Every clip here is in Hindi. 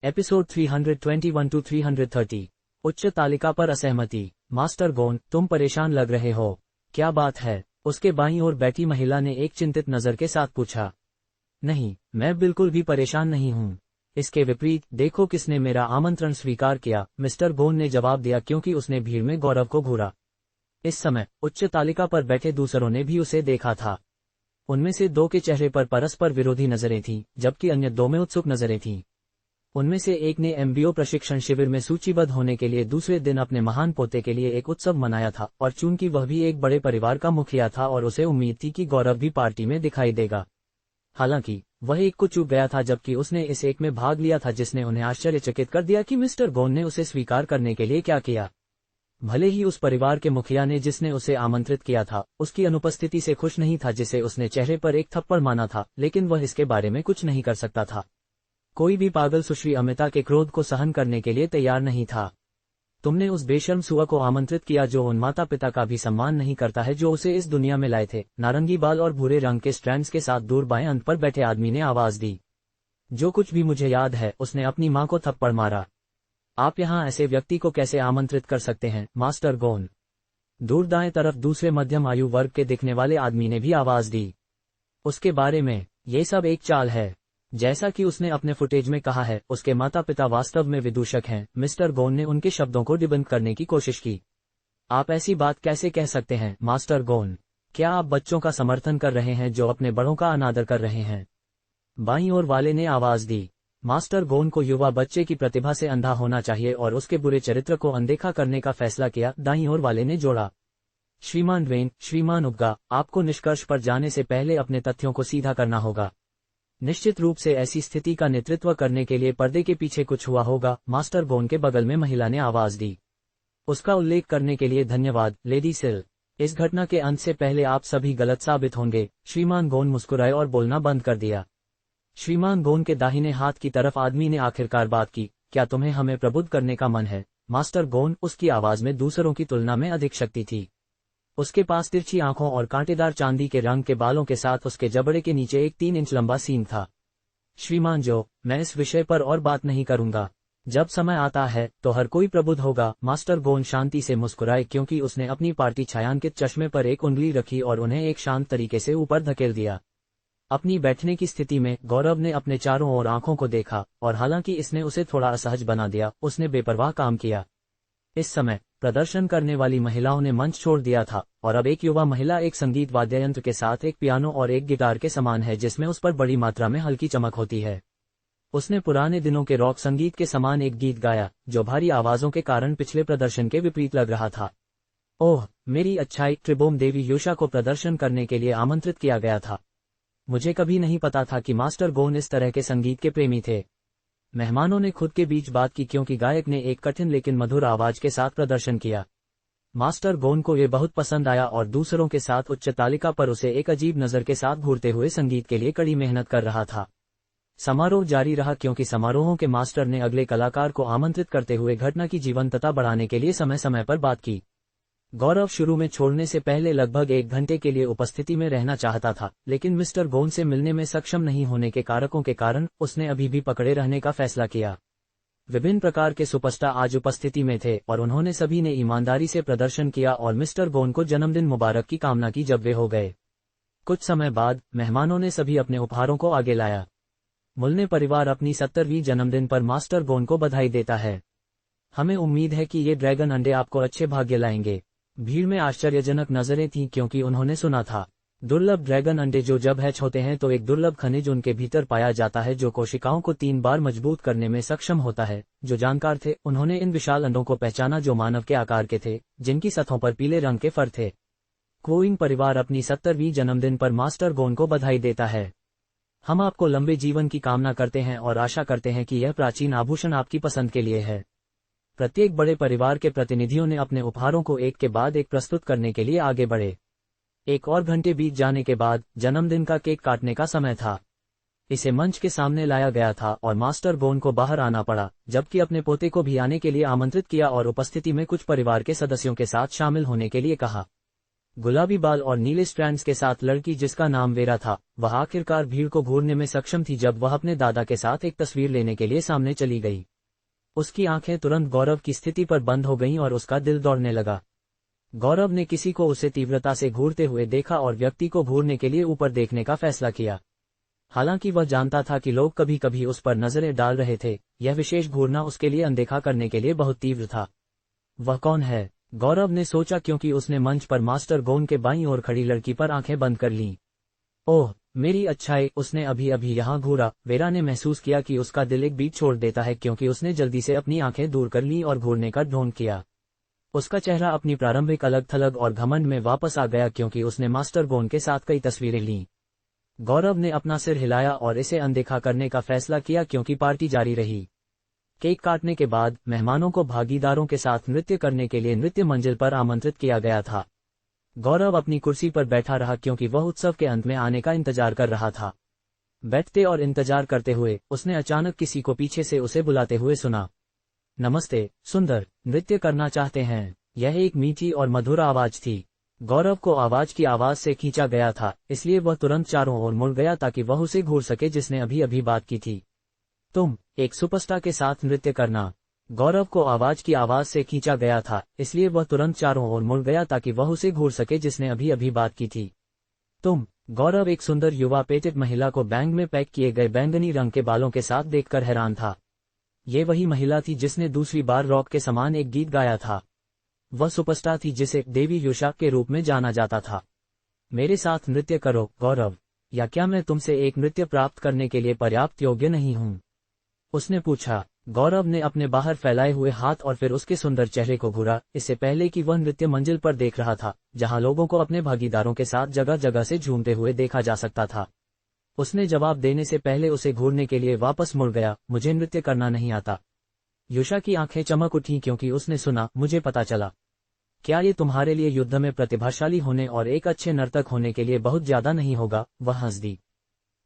Episode 321 to 330। उच्च तालिका पर असहमति। मास्टर गोन, तुम परेशान लग रहे हो, क्या बात है? उसके बाईं ओर बैठी महिला ने एक चिंतित नजर के साथ पूछा। नहीं, मैं बिल्कुल भी परेशान नहीं हूँ। इसके विपरीत, देखो किसने मेरा आमंत्रण स्वीकार किया, मिस्टर गोन ने जवाब दिया क्योंकि उसने भीड़ में गौरव को घूरा। इस समय उच्च तालिका पर बैठे दूसरों ने भी उसे देखा था। उनमें से दो के चेहरे पर परस्पर विरोधी नजरें थीं, जबकि अन्य दो में उत्सुक नजरें थीं। उनमें से एक ने एमबीओ प्रशिक्षण शिविर में सूचीबद्ध होने के लिए दूसरे दिन अपने महान पोते के लिए एक उत्सव मनाया था, और चूंकि वह भी एक बड़े परिवार का मुखिया था और उसे उम्मीद थी कि गौरव भी पार्टी में दिखाई देगा। हालांकि वह एक को चूक गया था, जबकि उसने इस एक में भाग लिया था जिसने उन्हें आश्चर्यचकित कर दिया कि मिस्टर गोन ने उसे स्वीकार करने के लिए क्या किया। भले ही उस परिवार के मुखिया ने जिसने उसे आमंत्रित किया था उसकी अनुपस्थिति से खुश नहीं था, जिसे उसने चेहरे पर एक थप्पड़ माना था, लेकिन वह इसके बारे में कुछ नहीं कर सकता था। कोई भी पागल सुश्री अमिता के क्रोध को सहन करने के लिए तैयार नहीं था। तुमने उस बेशर्म सुआ को आमंत्रित किया जो उन माता पिता का भी सम्मान नहीं करता है जो उसे इस दुनिया में लाए थे। नारंगी बाल और भूरे रंग के स्ट्रैंड्स के साथ दूर बाएं अंत पर बैठे आदमी ने आवाज दी। जो कुछ भी मुझे याद है, उसने अपनी मां को थप्पड़ मारा। आप यहाँ ऐसे व्यक्ति को कैसे आमंत्रित कर सकते हैं, मास्टर गोन? दूर दाएं तरफ दूसरे मध्यम आयु वर्ग के दिखने वाले आदमी ने भी आवाज दी। उसके बारे में, ये सब एक चाल है। जैसा कि उसने अपने फुटेज में कहा है, उसके माता पिता वास्तव में विदूषक हैं। मिस्टर गोन ने उनके शब्दों को डिबंक करने की कोशिश की। आप ऐसी बात कैसे कह सकते हैं, मास्टर गोन? क्या आप बच्चों का समर्थन कर रहे हैं जो अपने बड़ों का अनादर कर रहे हैं? बाईं ओर वाले ने आवाज दी। मास्टर गोन को युवा बच्चे की प्रतिभा से अंधा होना चाहिए और उसके बुरे चरित्र को अनदेखा करने का फैसला किया, दाईं ओर वाले ने जोड़ा। श्रीमान ड्वेन, श्रीमान उपगा, आपको निष्कर्ष पर जाने से पहले अपने तथ्यों को सीधा करना होगा। निश्चित रूप से ऐसी स्थिति का नेतृत्व करने के लिए पर्दे के पीछे कुछ हुआ होगा, मास्टर गोन के बगल में महिला ने आवाज दी। उसका उल्लेख करने के लिए धन्यवाद, लेडी सिल। इस घटना के अंत से पहले आप सभी गलत साबित होंगे। श्रीमान गोन मुस्कुराए और बोलना बंद कर दिया। श्रीमान गोन के दाहिने हाथ की तरफ आदमी ने आखिरकार बात की। क्या तुम्हें हमें प्रबुद्ध करने का मन है, मास्टर गोन? उसकी आवाज में दूसरों की तुलना में अधिक शक्ति थी। उसके पास तिरछी आंखों और कांटेदार चांदी के रंग के बालों के साथ उसके जबड़े के नीचे एक 3 इंच लंबा सींग था। श्रीमान जो, मैं इस विषय पर और बात नहीं करूंगा। जब समय आता है तो हर कोई प्रबुद्ध होगा। मास्टर गोन शांति से मुस्कुराए क्योंकि उसने अपनी पार्टी छायांकित चश्मे पर एक उंगली रखी और उन्हें एक शांत तरीके से ऊपर धकेल दिया। अपनी बैठने की स्थिति में गौरव ने अपने चारों ओर आंखों को देखा, और हालांकि इसने उसे थोड़ा असहज बना दिया, उसने बेपरवाह काम किया। इस समय प्रदर्शन करने वाली महिलाओं ने मंच छोड़ दिया था, और अब एक युवा महिला एक संगीत वाद्ययंत्र के साथ एक पियानो और एक गिटार के समान है जिसमें उस पर बड़ी मात्रा में हल्की चमक होती है। उसने पुराने दिनों के रॉक संगीत के समान एक गीत गाया जो भारी आवाजों के कारण पिछले प्रदर्शन के विपरीत लग रहा था। ओह मेरी अच्छाई, ट्रिबोम देवी योशा को प्रदर्शन करने के लिए आमंत्रित किया गया था। मुझे कभी नहीं पता था कि मास्टर गोन इस तरह के संगीत के प्रेमी थे। मेहमानों ने खुद के बीच बात की क्योंकि गायक ने एक कठिन लेकिन मधुर आवाज के साथ प्रदर्शन किया। मास्टर गोन को ये बहुत पसंद आया और दूसरों के साथ उच्च तालिका पर उसे एक अजीब नजर के साथ घूरते हुए संगीत के लिए कड़ी मेहनत कर रहा था। समारोह जारी रहा क्योंकि समारोहों के मास्टर ने अगले कलाकार को आमंत्रित करते हुए घटना की जीवंतता बढ़ाने के लिए समय समय पर बात की। गौरव शुरू में छोड़ने से पहले लगभग 1 घंटे के लिए उपस्थिति में रहना चाहता था, लेकिन मिस्टर गोन से मिलने में सक्षम नहीं होने के कारकों के कारण उसने अभी भी पकड़े रहने का फैसला किया। विभिन्न प्रकार के सुपरस्टार आज उपस्थिति में थे और उन्होंने सभी ने ईमानदारी से प्रदर्शन किया और मिस्टर गोन को जन्मदिन मुबारक की कामना की जब वे हो गए। कुछ समय बाद मेहमानों ने सभी अपने उपहारों को आगे लाया। मुल्ने परिवार अपनी 70वीं जन्मदिन पर मास्टर गोन को बधाई देता है। हमें उम्मीद है कि ये ड्रैगन अंडे आपको अच्छे भाग्य लाएंगे। भीड़ में आश्चर्यजनक नजरें थीं क्योंकि उन्होंने सुना था दुर्लभ ड्रैगन अंडे जो जब हैच होते हैं तो एक दुर्लभ खनिज उनके भीतर पाया जाता है जो कोशिकाओं को 3 बार मजबूत करने में सक्षम होता है। जो जानकार थे उन्होंने इन विशाल अंडों को पहचाना जो मानव के आकार के थे, जिनकी सतहों पर पीले रंग के फर थे। क्वोइंग परिवार अपनी 70वीं जन्मदिन पर मास्टर गोन को बधाई देता है। हम आपको लंबे जीवन की कामना करते हैं और आशा करते हैं कि यह प्राचीन आभूषण आपकी पसंद के लिए है। प्रत्येक बड़े परिवार के प्रतिनिधियों ने अपने उपहारों को एक के बाद एक प्रस्तुत करने के लिए आगे बढ़े। 1 और घंटे बीत जाने के बाद जन्मदिन का केक काटने का समय था। इसे मंच के सामने लाया गया था और मास्टर गोन को बाहर आना पड़ा, जबकि अपने पोते को भी आने के लिए आमंत्रित किया और उपस्थिति में कुछ परिवार के सदस्यों के साथ शामिल होने के लिए कहा। गुलाबी बाल और नीले स्ट्रैंड्स के साथ लड़की जिसका नाम वेरा था, वह आखिरकार भीड़ को घूरने में सक्षम थी जब वह अपने दादा के साथ एक तस्वीर लेने के लिए सामने चली गई। उसकी आंखें तुरंत गौरव की स्थिति पर बंद हो गईं और उसका दिल दौड़ने लगा। गौरव ने किसी को उसे तीव्रता से घूरते हुए देखा और व्यक्ति को घूरने के लिए ऊपर देखने का फैसला किया। हालांकि वह जानता था कि लोग कभी कभी उस पर नजरें डाल रहे थे, यह विशेष घूरना उसके लिए अनदेखा करने के लिए बहुत तीव्र था। वह कौन है? गौरव ने सोचा, क्योंकि उसने मंच पर मास्टर गोन के बाईं ओर खड़ी लड़की पर आंखें बंद कर लीं। ओह मेरी अच्छाई, उसने अभी अभी यहाँ घूरा। वेरा ने महसूस किया कि उसका दिल एक बीट छोड़ देता है, क्योंकि उसने जल्दी से अपनी आंखें दूर कर लीं और घूरने का ढोंग किया। उसका चेहरा अपनी प्रारंभिक अलग थलग और घमंड में वापस आ गया, क्योंकि उसने मास्टर गोन के साथ कई तस्वीरें लीं। गौरव ने अपना सिर हिलाया और इसे अनदेखा करने का फैसला किया, क्योंकि पार्टी जारी रही। केक काटने के बाद मेहमानों को भागीदारों के साथ नृत्य करने के लिए नृत्य मंजिल पर आमंत्रित किया गया था। गौरव अपनी कुर्सी पर बैठा रहा, क्योंकि वह उत्सव के अंत में आने का इंतजार कर रहा था। बैठते और इंतजार करते हुए उसने अचानक किसी को पीछे से उसे बुलाते हुए सुना। नमस्ते सुंदर, नृत्य करना चाहते हैं? यह एक मीठी और मधुर आवाज थी। गौरव को आवाज की आवाज से खींचा गया था, इसलिए वह तुरंत चारों ओर मुड़ गया ताकि वह उसे घूर सके जिसने अभी अभी बात की थी। तुम एक सुपरस्टार के साथ नृत्य करना? गौरव को आवाज की आवाज से खींचा गया था, इसलिए वह तुरंत चारों ओर मुड़ गया ताकि वह उसे घूर सके जिसने अभी अभी बात की थी। तुम? गौरव एक सुंदर युवा पेटेड महिला को बैंग में पैक किए गए बैंगनी रंग के बालों के साथ देखकर हैरान था। ये वही महिला थी जिसने दूसरी बार रॉक के समान एक गीत गाया था। वह सुपरस्टार थी जिसे देवी युषा के रूप में जाना जाता था। मेरे साथ नृत्य करो गौरव, या क्या मैं तुमसे एक नृत्य प्राप्त करने के लिए पर्याप्त योग्य नहीं हूँ? उसने पूछा। गौरव ने अपने बाहर फैलाए हुए हाथ और फिर उसके सुंदर चेहरे को घूरा, इससे पहले कि वह नृत्य मंजिल पर देख रहा था, जहां लोगों को अपने भागीदारों के साथ जगह जगह से झूमते हुए देखा जा सकता था। उसने जवाब देने से पहले उसे घूरने के लिए वापस मुड़ गया। मुझे नृत्य करना नहीं आता। युषा की आंखें चमक उठीं, क्योंकि उसने सुना, मुझे पता चला। क्या ये तुम्हारे लिए युद्ध में प्रतिभाशाली होने और एक अच्छे नर्तक होने के लिए बहुत ज्यादा नहीं होगा? वह हंस दी।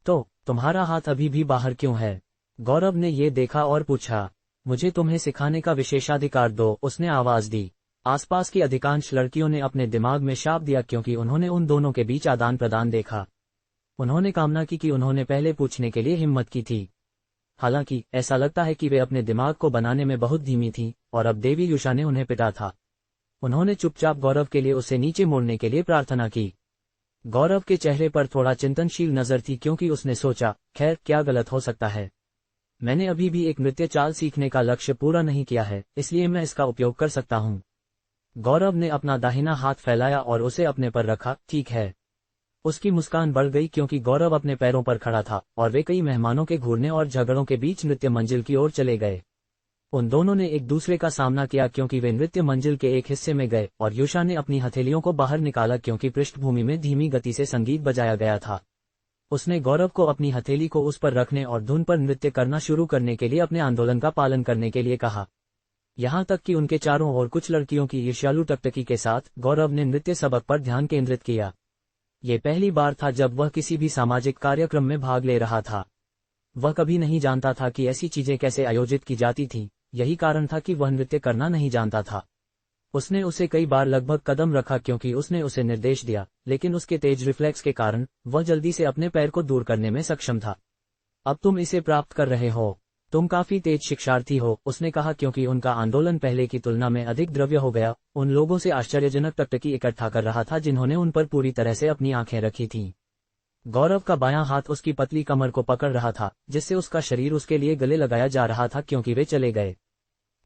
तो तुम्हारा हाथ अभी भी बाहर क्यों है? गौरव ने ये देखा और पूछा। मुझे तुम्हें सिखाने का विशेषाधिकार दो, उसने आवाज दी। आसपास की अधिकांश लड़कियों ने अपने दिमाग में शाप दिया, क्योंकि उन्होंने उन दोनों के बीच आदान प्रदान देखा। उन्होंने कामना की कि उन्होंने पहले पूछने के लिए हिम्मत की थी। हालांकि ऐसा लगता है कि वे अपने दिमाग को बनाने में बहुत धीमी थीं, और अब देवी युषा ने उन्हें पिटा था। उन्होंने चुपचाप गौरव के लिए उसे नीचे मोड़ने के लिए प्रार्थना की। गौरव के चेहरे पर थोड़ा चिंतनशील नजर थी, क्योंकि उसने सोचा, खैर क्या गलत हो सकता है। मैंने अभी भी एक नृत्य चाल सीखने का लक्ष्य पूरा नहीं किया है, इसलिए मैं इसका उपयोग कर सकता हूँ। गौरव ने अपना दाहिना हाथ फैलाया और उसे अपने पर रखा। ठीक है। उसकी मुस्कान बढ़ गई, क्योंकि गौरव अपने पैरों पर खड़ा था और वे कई मेहमानों के घूरने और झगड़ों के बीच नृत्य मंजिल की ओर चले गए। उन दोनों ने एक दूसरे का सामना किया, क्योंकि वे नृत्य मंजिल के एक हिस्से में गए और युषा ने अपनी हथेलियों को बाहर निकाला, क्योंकि पृष्ठभूमि में धीमी गति से संगीत बजाया गया था। उसने गौरव को अपनी हथेली को उस पर रखने और धुन पर नृत्य करना शुरू करने के लिए अपने आंदोलन का पालन करने के लिए कहा। यहाँ तक कि उनके चारों ओर कुछ लड़कियों की ईर्ष्यालु टकटकी के साथ गौरव ने नृत्य सबक पर ध्यान केंद्रित किया। ये पहली बार था जब वह किसी भी सामाजिक कार्यक्रम में भाग ले रहा था। वह कभी नहीं जानता था कि ऐसी चीजें कैसे आयोजित की जाती थीं, यही कारण था कि वह नृत्य करना नहीं जानता था। उसने उसे कई बार लगभग कदम रखा, क्योंकि उसने उसे निर्देश दिया, लेकिन उसके तेज रिफ्लेक्स के कारण वह जल्दी से अपने पैर को दूर करने में सक्षम था। अब तुम इसे प्राप्त कर रहे हो। तुम काफी तेज शिक्षार्थी हो, उसने कहा, क्योंकि उनका आंदोलन पहले की तुलना में अधिक द्रव्य हो गया। उन लोगों से आश्चर्यजनक टकटकी इकट्ठा कर रहा था जिन्होंने उन पर पूरी तरह से अपनी आंखें रखी थीं। गौरव का बायां हाथ उसकी पतली कमर को पकड़ रहा था, जिससे उसका शरीर उसके लिए गले लगाया जा रहा था, क्योंकि वे चले गए।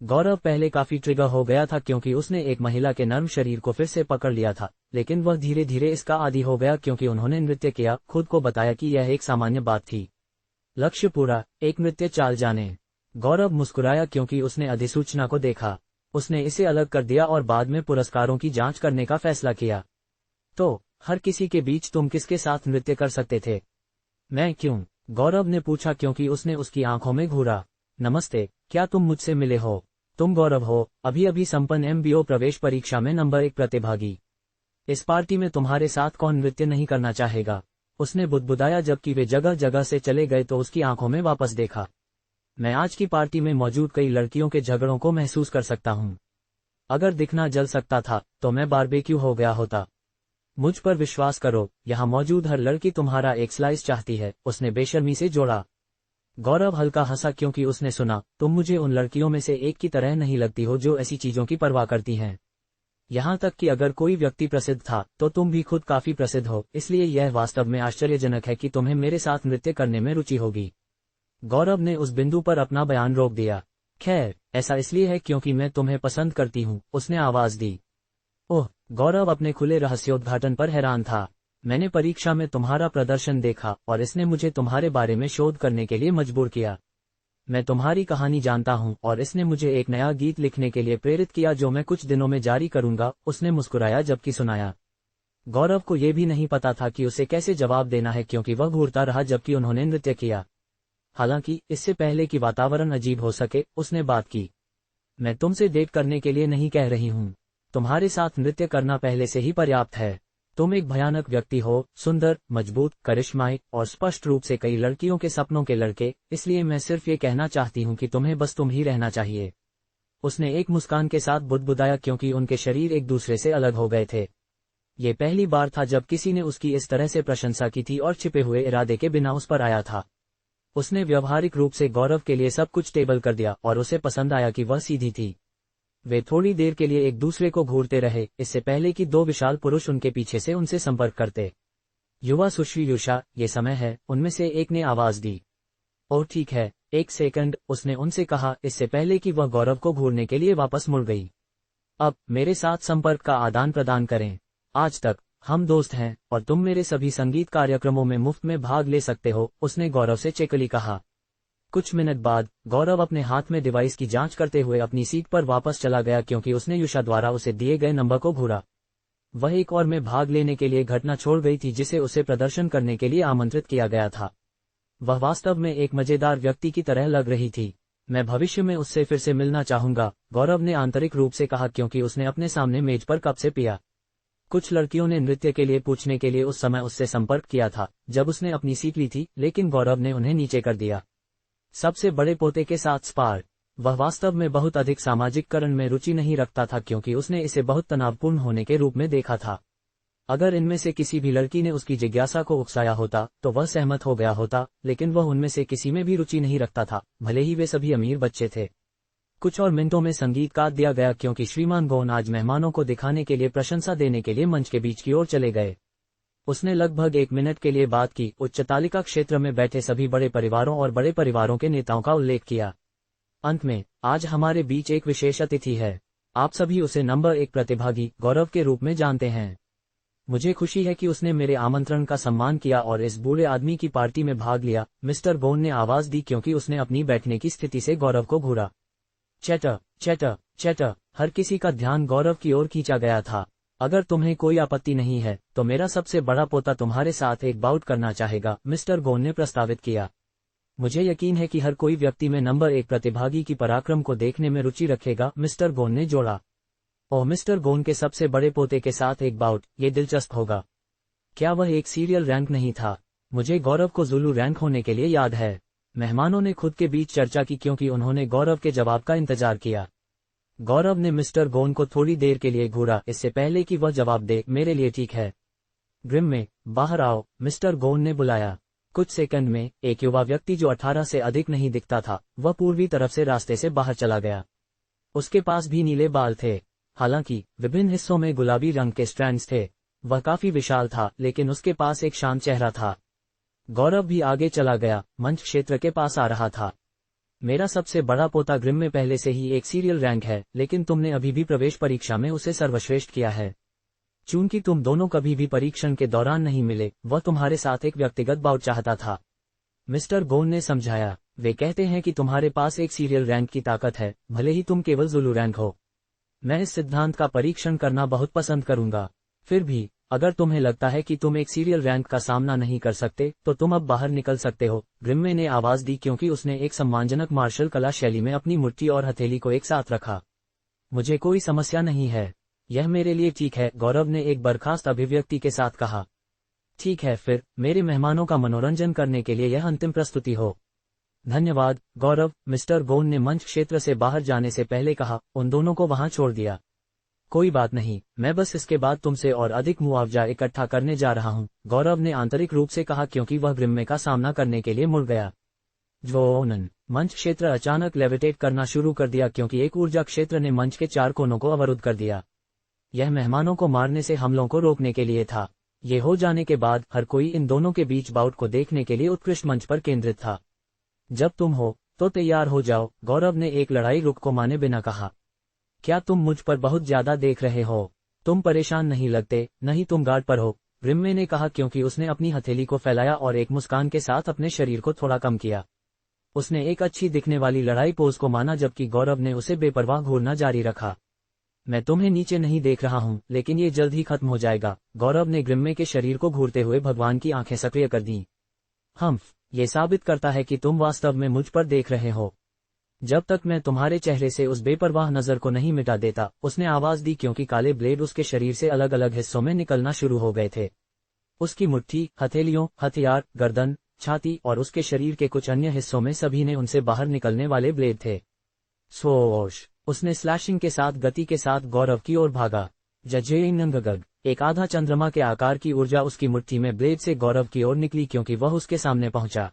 गौरव पहले काफी ट्रिगर हो गया था, क्योंकि उसने एक महिला के नर्म शरीर को फिर से पकड़ लिया था, लेकिन वह धीरे धीरे इसका आदी हो गया, क्योंकि उन्होंने नृत्य किया, खुद को बताया कि यह एक सामान्य बात थी। लक्ष्य पूरा, एक नृत्य चाल जाने। गौरव मुस्कुराया, क्योंकि उसने अधिसूचना को देखा। उसने इसे अलग कर दिया और बाद में पुरस्कारों की जांच करने का फैसला किया। तो हर किसी के बीच तुम किसके साथ नृत्य कर सकते थे? मैं क्यों? गौरव ने पूछा, क्योंकि उसने उसकी आंखों में घूरा। नमस्ते, क्या तुम मुझसे मिले हो? तुम गौरव हो, अभी अभी संपन्न MBO प्रवेश परीक्षा में नंबर 1 प्रतिभागी। इस पार्टी में तुम्हारे साथ कौन नृत्य नहीं करना चाहेगा? उसने बुदबुदाया। जबकि वे जगह जगह से चले गए तो उसकी आंखों में वापस देखा। मैं आज की पार्टी में मौजूद कई लड़कियों के झगड़ों को महसूस कर सकता हूँ। अगर दिखना जल सकता था तो मैं बारबेक्यू हो गया होता। मुझ पर विश्वास करो, यहाँ मौजूद हर लड़की तुम्हारा एक स्लाइस चाहती है, उसने बेशर्मी से जोड़ा। गौरव हल्का हंसा क्योंकि उसने सुना, तुम मुझे उन लड़कियों में से एक की तरह नहीं लगती हो जो ऐसी चीजों की परवाह करती हैं। यहाँ तक कि अगर कोई व्यक्ति प्रसिद्ध था तो तुम भी खुद काफी प्रसिद्ध हो, इसलिए यह वास्तव में आश्चर्यजनक है कि तुम्हें मेरे साथ नृत्य करने में रुचि होगी। गौरव ने उस बिंदु पर अपना बयान रोक दिया। खैर, ऐसा इसलिए है क्योंकि मैं तुम्हें पसंद करती हूँ, उसने आवाज दी। ओह, गौरव अपने खुले रहस्योद्घाटन पर हैरान था। मैंने परीक्षा में तुम्हारा प्रदर्शन देखा और इसने मुझे तुम्हारे बारे में शोध करने के लिए मजबूर किया। मैं तुम्हारी कहानी जानता हूँ और इसने मुझे एक नया गीत लिखने के लिए प्रेरित किया जो मैं कुछ दिनों में जारी करूंगा, उसने मुस्कुराया जबकि सुनाया। गौरव को यह भी नहीं पता था कि उसे कैसे जवाब देना है क्योंकि वह घूरता रहा जबकि उन्होंने नृत्य किया। हालांकि इससे पहले कि वातावरण अजीब हो सके, उसने बात की। मैं तुमसे डेट करने के लिए नहीं कह रही हूँ। तुम्हारे साथ नृत्य करना पहले से ही पर्याप्त है। तुम एक भयानक व्यक्ति हो, सुंदर, मजबूत, करिश्माई और स्पष्ट रूप से कई लड़कियों के सपनों के लड़के, इसलिए मैं सिर्फ ये कहना चाहती हूँ कि तुम्हें बस तुम ही रहना चाहिए। उसने एक मुस्कान के साथ बुदबुदाया क्योंकि उनके शरीर एक दूसरे से अलग हो गए थे। ये पहली बार था जब किसी ने उसकी इस तरह से प्रशंसा की थी और छिपे हुए इरादे के बिना उस पर आया था। उसने व्यावहारिक रूप से गौरव के लिए सब कुछ टेबल कर दिया और उसे पसंद आया कि वह सीधी थी। वे थोड़ी देर के लिए एक दूसरे को घूरते रहे, इससे पहले कि दो विशाल पुरुष उनके पीछे से उनसे संपर्क करते। युवा सुश्री युषा, ये समय है, उनमें से एक ने आवाज दी। ओह ठीक है, एक सेकंड, उसने उनसे कहा, इससे पहले कि वह गौरव को घूरने के लिए वापस मुड़ गई। अब मेरे साथ संपर्क का आदान प्रदान करें। आज तक हम दोस्त हैं और तुम मेरे सभी संगीत कार्यक्रमों में मुफ्त में भाग ले सकते हो, उसने गौरव से चेकली कहा। कुछ मिनट बाद गौरव अपने हाथ में डिवाइस की जांच करते हुए अपनी सीट पर वापस चला गया क्योंकि उसने युषा द्वारा उसे दिए गए नंबर को घूरा। वह एक और में भाग लेने के लिए घटना छोड़ गई थी जिसे उसे प्रदर्शन करने के लिए आमंत्रित किया गया था। वह वास्तव में एक मजेदार व्यक्ति की तरह लग रही थी। मैं भविष्य में उससे फिर से मिलना चाहूंगा, गौरव ने आंतरिक रूप से कहा क्योंकि उसने अपने सामने मेज पर कप से पिया। कुछ लड़कियों ने नृत्य के लिए पूछने के लिए उस समय उससे संपर्क किया था जब उसने अपनी सीट ली थी, लेकिन गौरव ने उन्हें नीचे कर दिया। सबसे बड़े पोते के साथ स्पार। वह वास्तव में बहुत अधिक सामाजिककरण में रुचि नहीं रखता था क्योंकि उसने इसे बहुत तनावपूर्ण होने के रूप में देखा था। अगर इनमें से किसी भी लड़की ने उसकी जिज्ञासा को उकसाया होता तो वह सहमत हो गया होता, लेकिन वह उनमें से किसी में भी रुचि नहीं रखता था, भले ही वे सभी अमीर बच्चे थे। कुछ और मिनटों में संगीत काट दिया गया क्योंकि श्रीमान गोन आज मेहमानों को दिखाने के लिए प्रशंसा देने के लिए मंच के बीच की ओर चले गए। उसने लगभग 1 मिनट के लिए बात की, उच्च तालिका क्षेत्र में बैठे सभी बड़े परिवारों और बड़े परिवारों के नेताओं का उल्लेख किया। अंत में, आज हमारे बीच एक विशेष अतिथि है। आप सभी उसे नंबर 1 प्रतिभागी गौरव के रूप में जानते हैं। मुझे खुशी है कि उसने मेरे आमंत्रण का सम्मान किया और इस बूढ़े आदमी की पार्टी में भाग लिया, मिस्टर गोन ने आवाज दी क्योंकि उसने अपनी बैठने की स्थिति से गौरव को घूरा। चैटर चैटर चैटर, हर किसी का ध्यान गौरव की ओर खींचा गया था। अगर तुम्हें कोई आपत्ति नहीं है तो मेरा सबसे बड़ा पोता तुम्हारे साथ एक बाउट करना चाहेगा, मिस्टर गोन ने प्रस्तावित किया। मुझे यकीन है कि हर कोई व्यक्ति में नंबर 1 प्रतिभागी की पराक्रम को देखने में रुचि रखेगा, मिस्टर गोन ने जोड़ा। ओह, मिस्टर गोन के सबसे बड़े पोते के साथ एक बाउट, ये दिलचस्प होगा। क्या वह एक सीरियल रैंक नहीं था? मुझे गौरव को जुलू रैंक होने के लिए याद है। मेहमानों ने खुद के बीच चर्चा की क्योंकि उन्होंने गौरव के जवाब का इंतजार किया। गौरव ने मिस्टर गोन को थोड़ी देर के लिए घूरा इससे पहले कि वह जवाब दे, मेरे लिए ठीक है। ग्रिम में, बाहर आओ, मिस्टर गोन ने बुलाया। कुछ सेकंड में, एक युवा व्यक्ति जो 18 से अधिक नहीं दिखता था, वह पूर्वी तरफ से रास्ते से बाहर चला गया। उसके पास भी नीले बाल थे, हालांकि विभिन्न हिस्सों में गुलाबी रंग के स्ट्रैंड्स थे। वह काफी विशाल था, लेकिन उसके पास एक शांत चेहरा था। गौरव भी आगे चला गया, मंच क्षेत्र के पास आ रहा था। मेरा सबसे बड़ा पोता ग्रिम में पहले से ही एक सीरियल रैंक है, लेकिन तुमने अभी भी प्रवेश परीक्षा में उसे सर्वश्रेष्ठ किया है। चूंकि तुम दोनों कभी भी परीक्षण के दौरान नहीं मिले, वह तुम्हारे साथ एक व्यक्तिगत बाउट चाहता था, मिस्टर गोन ने समझाया। वे कहते हैं कि तुम्हारे पास एक सीरियल रैंक की ताकत है, भले ही तुम केवल जुलू रैंक हो। मैं इस सिद्धांत का परीक्षण करना बहुत पसंद करूंगा। फिर भी, अगर तुम्हें लगता है कि तुम एक सीरियल रैंक का सामना नहीं कर सकते, तो तुम अब बाहर निकल सकते हो, ग्रिम्मे ने आवाज दी क्योंकि उसने एक सम्मानजनक मार्शल कला शैली में अपनी मुट्ठी और हथेली को एक साथ रखा। मुझे कोई समस्या नहीं है, यह मेरे लिए ठीक है, गौरव ने एक बर्खास्त अभिव्यक्ति के साथ कहा। ठीक है, फिर मेरे मेहमानों का मनोरंजन करने के लिए यह अंतिम प्रस्तुति हो। धन्यवाद, गौरव, मिस्टर गोन ने मंच क्षेत्र से बाहर जाने से पहले कहा, उन दोनों को वहां छोड़ दिया। कोई बात नहीं, मैं बस इसके बाद तुमसे और अधिक मुआवजा इकट्ठा करने जा रहा हूँ, गौरव ने आंतरिक रूप से कहा क्योंकि वह ग्रिम्मे का सामना करने के लिए मुड़ गया। ज्वोनन मंच क्षेत्र अचानक लेविटेट करना शुरू कर दिया क्योंकि एक ऊर्जा क्षेत्र ने मंच के चार कोनों को अवरुद्ध कर दिया। यह मेहमानों को मारने से हमलों को रोकने के लिए था। ये हो जाने के बाद हर कोई इन दोनों के बीच बाउट को देखने के लिए उत्कृष्ट मंच पर केंद्रित था। जब तुम हो तो तैयार हो जाओ, गौरव ने एक लड़ाई रुक को माने बिना कहा। क्या तुम मुझ पर बहुत ज्यादा देख रहे हो? तुम परेशान नहीं लगते, नहीं तुम गार्ड पर हो, ग्रिम्मे ने कहा क्योंकि उसने अपनी हथेली को फैलाया और एक मुस्कान के साथ अपने शरीर को थोड़ा कम किया। उसने एक अच्छी दिखने वाली लड़ाई पोज को माना जबकि गौरव ने उसे बेपरवाह घूरना जारी रखा। मैं तुम्हें नीचे नहीं देख रहा हूं, लेकिन ये जल्द ही खत्म हो जाएगा, गौरव ने ग्रिम्मे के शरीर को घूरते हुए भगवान की आंखें सक्रिय कर दी। ये साबित करता है कि तुम वास्तव में मुझ पर देख रहे हो। जब तक मैं तुम्हारे चेहरे से उस बेपरवाह नजर को नहीं मिटा देता, उसने आवाज दी क्योंकि काले ब्लेड उसके शरीर से अलग अलग हिस्सों में निकलना शुरू हो गए थे। उसकी मुट्ठी, हथेलियों, हथियार, गर्दन, छाती और उसके शरीर के कुछ अन्य हिस्सों में सभी ने उनसे बाहर निकलने वाले ब्लेड थे। स्वोश, उसने स्लैशिंग के साथ गति के साथ गौरव की ओर भागा। जजेइनंगगग, एक आधा चंद्रमा के आकार की ऊर्जा उसकी मुट्ठी में ब्लेड से गौरव की ओर निकली क्योंकि वह उसके सामने पहुंचा।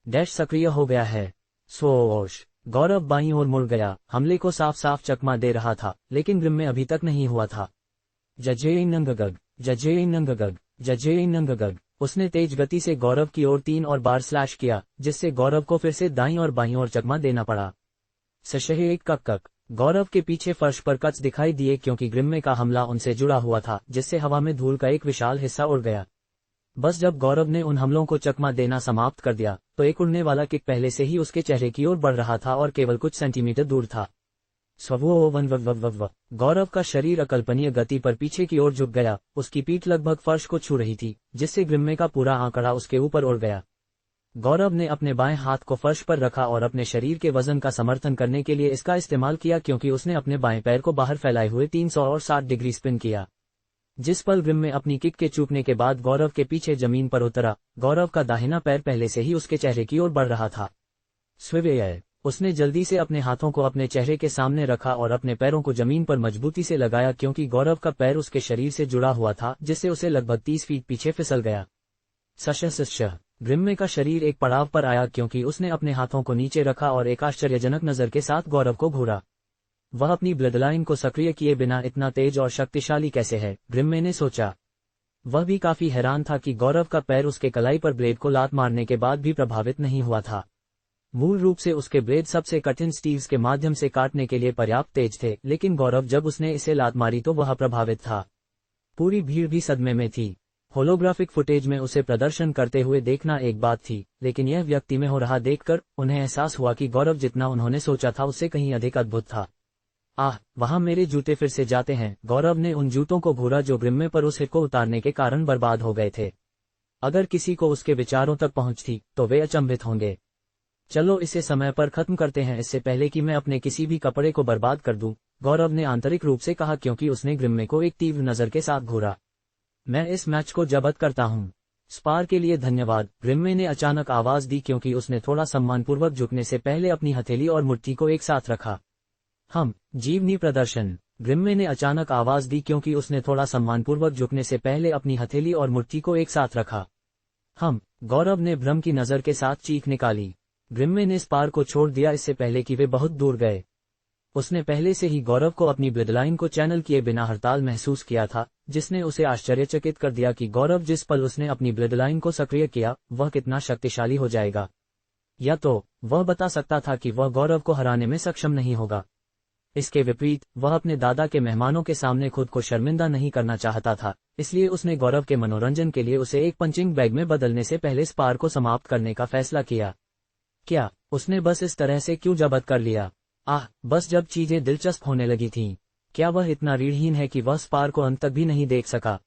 डैश सक्रिय हो गया है। स्वोश, गौरव बाईं ओर मुड़ गया, हमले को साफ साफ चकमा दे रहा था, लेकिन ग्रिम्मे अभी तक नहीं हुआ था। जजेइनंगगग, जजेइनंगगग, जजेइनंगगग, उसने तेज गति से गौरव की ओर 3 और बार स्लैश किया, जिससे गौरव को फिर से दाईं और बाईं ओर चकमा देना पड़ा। सशहे एक कक, गौरव के पीछे फर्श पर कच दिखाई दिए क्योंकि ग्रिम्मे का हमला उनसे जुड़ा हुआ था, जिससे हवा में धूल का एक विशाल हिस्सा उड़ गया। बस जब गौरव ने उन हमलों को चकमा देना समाप्त कर दिया, तो एक उड़ने वाला किक पहले से ही उसके चेहरे की ओर बढ़ रहा था और केवल कुछ सेंटीमीटर दूर था। गौरव का शरीर अकल्पनीय गति पर पीछे की ओर झुक गया, उसकी पीठ लगभग फर्श को छू रही थी, जिससे ग्रिम्मे का पूरा आंकड़ा उसके ऊपर उड़ गया। गौरव ने अपने बाएं हाथ को फर्श पर रखा और अपने शरीर के वजन का समर्थन करने के लिए इसका इस्तेमाल किया क्योंकि उसने अपने बाएं पैर को बाहर फैलाए हुए 360 डिग्री स्पिन किया। जिस पल ग्रिम्मे अपनी किक के चूकने के बाद गौरव के पीछे जमीन पर उतरा, गौरव का दाहिना पैर पहले से ही उसके चेहरे की ओर बढ़ रहा था। स्विवेय, उसने जल्दी से अपने हाथों को अपने चेहरे के सामने रखा और अपने पैरों को जमीन पर मजबूती से लगाया क्योंकि गौरव का पैर उसके शरीर से जुड़ा हुआ था, जिससे उसे लगभग 30 फीट पीछे फिसल गया। सशः, ग्रिम्मे का शरीर एक पड़ाव पर आया क्योंकि उसने अपने हाथों को नीचे रखा और एक आश्चर्यजनक नजर के साथ गौरव को घूरा। वह अपनी ब्लडलाइन को सक्रिय किए बिना इतना तेज और शक्तिशाली कैसे है, ग्रिम्मे ने सोचा। वह भी काफी हैरान था कि गौरव का पैर उसके कलाई पर ब्लेड को लात मारने के बाद भी प्रभावित नहीं हुआ था। मूल रूप से उसके ब्लेड सबसे कठिन स्टीव्स के माध्यम से काटने के लिए पर्याप्त तेज थे, लेकिन गौरव जब उसने इसे लात मारी तो वह प्रभावित था। पूरी भीड़ भी सदमे में थी। होलोग्राफिक फुटेज में उसे प्रदर्शन करते हुए देखना एक बात थी, लेकिन यह व्यक्ति में हो रहा देखकर उन्हें एहसास हुआ कि गौरव जितना उन्होंने सोचा था उससे कहीं अधिक अद्भुत था। वहां मेरे जूते फिर से जाते हैं, गौरव ने उन जूतों को घूरा जो ग्रिम्मे पर उस हिट को उतारने के कारण बर्बाद हो गए थे। अगर किसी को उसके विचारों तक पहुंच थी, तो वे अचंभित होंगे। चलो इसे समय पर खत्म करते हैं इससे पहले कि मैं अपने किसी भी कपड़े को बर्बाद कर दूं, गौरव ने आंतरिक रूप से कहा क्योंकि उसने ग्रिम्मे को एक तीव्र नजर के साथ घूरा। मैं इस मैच को जब्त करता हूं। स्पार के लिए धन्यवाद, ग्रिम्मे ने अचानक आवाज दी क्योंकि उसने थोड़ा सम्मानपूर्वक झुकने से पहले अपनी हथेली और मुट्ठी को एक साथ रखा। जीवनी प्रदर्शन, ग्रिम्मे ने अचानक आवाज दी क्योंकि उसने थोड़ा सम्मानपूर्वक झुकने से पहले अपनी हथेली और मुट्ठी को एक साथ रखा। गौरव ने भ्रम की नजर के साथ चीख निकाली। ग्रिम्मे ने स्पार को छोड़ दिया इससे पहले कि वे बहुत दूर गए। उसने पहले से ही गौरव को अपनी ब्लडलाइन को चैनल किए बिना हड़ताल महसूस किया था, जिसने उसे आश्चर्यचकित कर दिया कि गौरव जिस पल उसने अपनी ब्लडलाइन को सक्रिय किया, वह कितना शक्तिशाली हो जाएगा। या तो वह बता सकता था कि वह गौरव को हराने में सक्षम नहीं होगा। इसके विपरीत, वह अपने दादा के मेहमानों के सामने खुद को शर्मिंदा नहीं करना चाहता था, इसलिए उसने गौरव के मनोरंजन के लिए उसे एक पंचिंग बैग में बदलने से पहले स्पार को समाप्त करने का फैसला किया। क्या उसने बस इस तरह से क्यों जब्त कर लिया? बस जब चीजें दिलचस्प होने लगी थीं। क्या वह इतना रीढ़हीन है कि वह स्पार को अंत तक भी नहीं देख सका?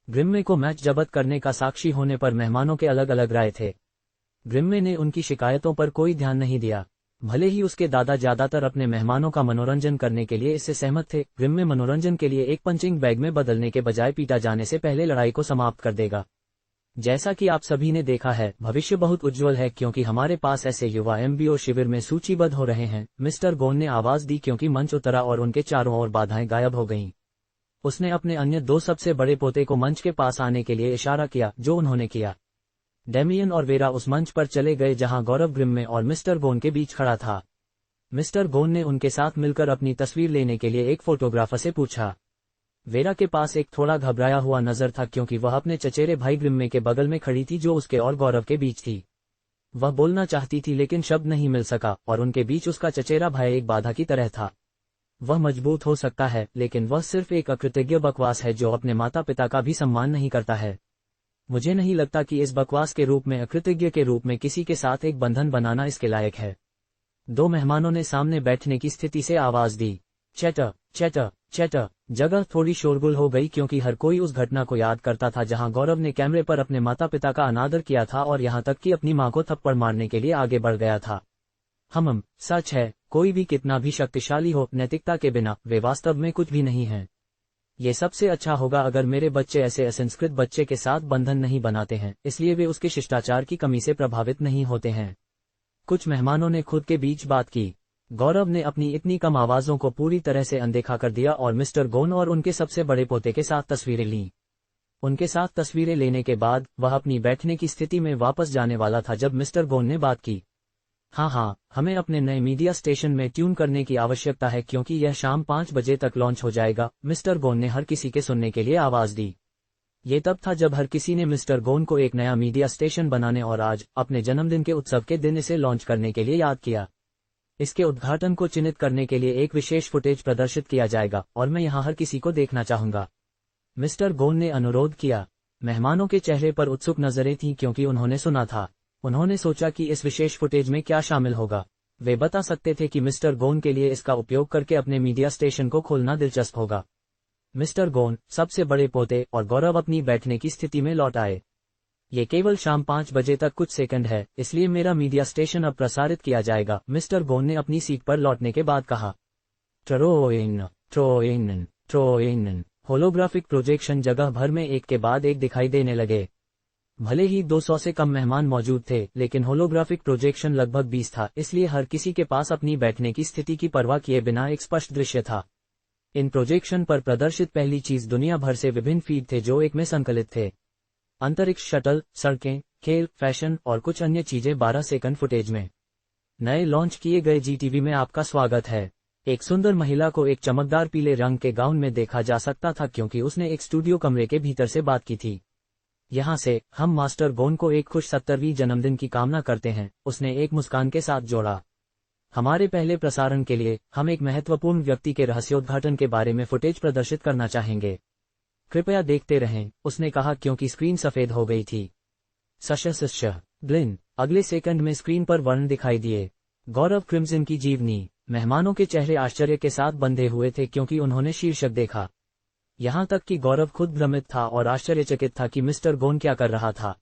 ग्रिम्मे को मैच जब्त करने का साक्षी होने पर मेहमानों के अलग अलग राय थे। ग्रिम्मे ने उनकी शिकायतों पर कोई ध्यान नहीं दिया। भले ही उसके दादा ज्यादातर अपने मेहमानों का मनोरंजन करने के लिए इससे सहमत थे, ग्रिम्मे मनोरंजन के लिए एक पंचिंग बैग में बदलने के बजाय पीटा जाने से पहले लड़ाई को समाप्त कर देगा। जैसा कि आप सभी ने देखा है, भविष्य बहुत उज्जवल है क्योंकि हमारे पास ऐसे युवा एमबीओ शिविर में सूचीबद्ध हो रहे हैं, मिस्टर गोन ने आवाज दी क्योंकि मंच उतरा और उनके चारों ओर बाधाएं गायब हो गईं। उसने अपने अन्य 2 सबसे बड़े पोते को मंच के पास आने के लिए इशारा किया, जो उन्होंने किया। डेमियन और वेरा उस मंच पर चले गए जहां गौरव ग्रिम्मे और मिस्टर गोन के बीच खड़ा था। मिस्टर गोन ने उनके साथ मिलकर अपनी तस्वीर लेने के लिए एक फोटोग्राफर से पूछा। वेरा के पास एक थोड़ा घबराया हुआ नजर था क्योंकि वह अपने चचेरे भाई ग्रिम्मे के बगल में खड़ी थी जो उसके और गौरव के बीच थी। वह बोलना चाहती थी लेकिन शब्द नहीं मिल सका और उनके बीच उसका चचेरा भाई एक बाधा की तरह था। वह मजबूत हो सकता है लेकिन वह सिर्फ एक अकृतज्ञ बकवास है जो अपने माता पिता का भी सम्मान नहीं करता है। मुझे नहीं लगता कि इस बकवास के रूप में अकृतज्ञ के रूप में किसी के साथ एक बंधन बनाना इसके लायक है। 2 मेहमानों ने सामने बैठने की स्थिति से आवाज दी। Chatter chatter chatter. जगह थोड़ी शोरगुल हो गई क्योंकि हर कोई उस घटना को याद करता था जहां गौरव ने कैमरे पर अपने माता पिता का अनादर किया था और यहां तक कि अपनी मां को थप्पड़ मारने के लिए आगे बढ़ गया था। सच है, कोई भी कितना भी शक्तिशाली हो, नैतिकता के बिना वे वास्तव में कुछ भी नहीं हैं। ये सबसे अच्छा होगा अगर मेरे बच्चे ऐसे असंस्कृत बच्चे के साथ बंधन नहीं बनाते हैं, इसलिए वे उसके शिष्टाचार की कमी से प्रभावित नहीं होते हैं। कुछ मेहमानों ने खुद के बीच बात की। गौरव ने अपनी इतनी कम आवाजों को पूरी तरह से अनदेखा कर दिया और मिस्टर गोन और उनके सबसे बड़े पोते के साथ तस्वीरें लीं। उनके साथ तस्वीरें लेने के बाद वह अपनी बैठने की स्थिति में वापस जाने वाला था जब मिस्टर गोन ने बात की। हाँ, हमें अपने नए मीडिया स्टेशन में ट्यून करने की आवश्यकता है क्योंकि यह शाम 5 बजे तक लॉन्च हो जाएगा। मिस्टर गोन ने हर किसी के सुनने के लिए आवाज दी। ये तब था जब हर किसी ने मिस्टर गोन को एक नया मीडिया स्टेशन बनाने और आज अपने जन्मदिन के उत्सव के दिन इसे लॉन्च करने के लिए याद किया। इसके उद्घाटन को चिन्हित करने के लिए एक विशेष फुटेज प्रदर्शित किया जाएगा और मैं यहाँ हर किसी को देखना चाहूंगा, मिस्टर गोन ने अनुरोध किया। मेहमानों के चेहरे पर उत्सुक नजरें थीं क्योंकि उन्होंने सुना था। उन्होंने सोचा कि इस विशेष फुटेज में क्या शामिल होगा। वे बता सकते थे कि मिस्टर गोन के लिए इसका उपयोग करके अपने मीडिया स्टेशन को खोलना दिलचस्प होगा। मिस्टर गोन, सबसे बड़े पोते और गौरव अपनी बैठने की स्थिति में लौट आए। ये केवल शाम 5 बजे तक कुछ सेकंड है, इसलिए मेरा मीडिया स्टेशन अब प्रसारित किया जाएगा, मिस्टर गोन ने अपनी सीट पर लौटने के बाद कहा। ट्रोइन। होलोग्राफिक प्रोजेक्शन जगह भर में एक के बाद एक दिखाई देने लगे। भले ही 200 से कम मेहमान मौजूद थे, लेकिन होलोग्राफिक प्रोजेक्शन लगभग 20 था, इसलिए हर किसी के पास अपनी बैठने की स्थिति की परवाह किए बिना एक स्पष्ट दृश्य था। इन प्रोजेक्शन पर प्रदर्शित पहली चीज दुनिया भर से विभिन्न फीड थे जो एक में संकलित थे। अंतरिक्ष शटल, सड़कें, खेल, फैशन और कुछ अन्य चीजें 12 सेकंड फुटेज में। नए लॉन्च किए गए जीटीवी में आपका स्वागत है। एक सुंदर महिला को एक चमकदार पीले रंग के गाउन में देखा जा सकता था क्योंकि उसने एक स्टूडियो कमरे के भीतर से बात की थी। यहाँ से हम मास्टर गोन को एक खुश 70वीं जन्मदिन की कामना करते हैं, उसने एक मुस्कान के साथ जोड़ा। हमारे पहले प्रसारण के लिए हम एक महत्वपूर्ण व्यक्ति के रहस्योद्घाटन के बारे में फुटेज प्रदर्शित करना चाहेंगे। कृपया देखते रहें, उसने कहा क्योंकि स्क्रीन सफेद हो गई थी। ब्लिन। अगले सेकंड में स्क्रीन पर वर्ण दिखाई दिए। गौरव क्रिम्सन की जीवनी। मेहमानों के चेहरे आश्चर्य के साथ बंधे हुए थे क्योंकि उन्होंने शीर्षक देखा। यहां तक कि गौरव खुद भ्रमित था और आश्चर्यचकित था कि मिस्टर गोन क्या कर रहा था।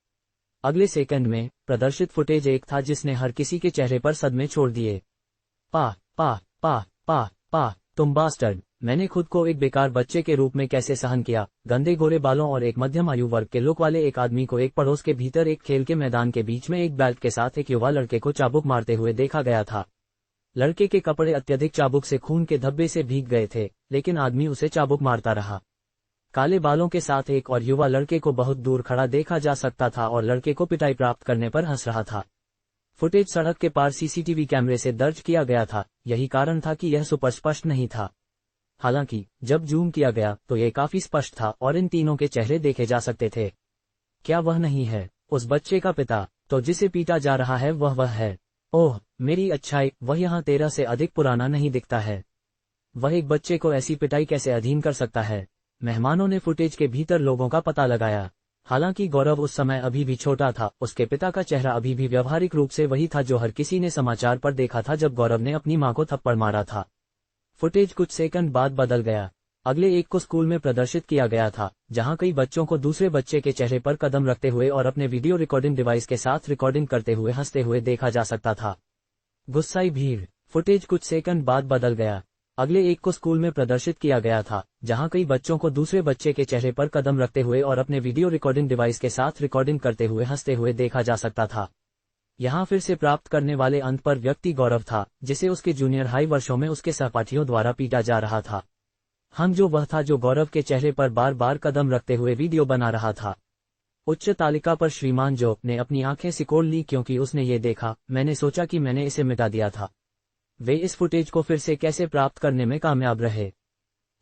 अगले सेकंड में प्रदर्शित फुटेज एक था जिसने हर किसी के चेहरे पर सदमे छोड़ दिए। पाह, तुम बास्टर्ड। मैंने खुद को एक बेकार बच्चे के रूप में कैसे सहन किया। गंदे गोरे बालों और एक मध्यम आयु वर्ग के लुक वाले एक आदमी को एक पड़ोस के भीतर एक खेल के मैदान के बीच में एक बेल्ट के साथ एक युवा लड़के को चाबुक मारते हुए देखा गया था। लड़के के कपड़े अत्यधिक चाबुक से खून के धब्बे से भीग गए थे, लेकिन आदमी उसे चाबुक मारता रहा। काले बालों के साथ एक और युवा लड़के को बहुत दूर खड़ा देखा जा सकता था और लड़के को पिटाई प्राप्त करने पर हंस रहा था। फुटेज सड़क के पार सीसीटीवी कैमरे से दर्ज किया गया था, यही कारण था कि यह सुपर स्पष्ट नहीं था। हालांकि जब जूम किया गया तो यह काफी स्पष्ट था और इन तीनों के चेहरे देखे जा सकते थे। क्या वह नहीं है उस बच्चे का पिता? तो जिसे पीटा जा रहा है वह है। ओह मेरी अच्छाई, वह यहाँ 13 से अधिक पुराना नहीं दिखता है। वह एक बच्चे को ऐसी पिटाई कैसे अधीन कर सकता है? मेहमानों ने फुटेज के भीतर लोगों का पता लगाया। हालांकि गौरव उस समय अभी भी छोटा था, उसके पिता का चेहरा अभी भी व्यवहारिक रूप से वही था जो हर किसी ने समाचार पर देखा था जब गौरव ने अपनी मां को थप्पड़ मारा था। फुटेज कुछ सेकंड बाद बदल गया। अगले एक को स्कूल में प्रदर्शित किया गया था, जहां कई बच्चों को दूसरे बच्चे के चेहरे पर कदम रखते हुए और अपने वीडियो रिकॉर्डिंग डिवाइस के साथ रिकॉर्डिंग करते हुए हंसते हुए देखा जा सकता था। गुस्साई भीड़। फुटेज कुछ सेकंड बाद बदल गया। अगले एक को स्कूल में प्रदर्शित किया गया था, जहां कई बच्चों को दूसरे बच्चे के चेहरे पर कदम रखते हुए और अपने वीडियो रिकॉर्डिंग डिवाइस के साथ रिकॉर्डिंग करते हुए हंसते हुए देखा जा सकता था। यहाँ फिर से प्राप्त करने वाले अंत पर व्यक्ति गौरव था, जिसे उसके जूनियर हाई वर्षों में उसके सहपाठियों द्वारा पीटा जा रहा था। हंग जो वह था जो गौरव के चेहरे पर बार बार कदम रखते हुए वीडियो बना रहा था। उच्च तालिका पर श्रीमान जो ने अपनी आंखें सिकोड़ ली क्योंकि उसने ये देखा, मैंने सोचा कि मैंने इसे मिटा दिया था। वे इस फुटेज को फिर से कैसे प्राप्त करने में कामयाब रहे।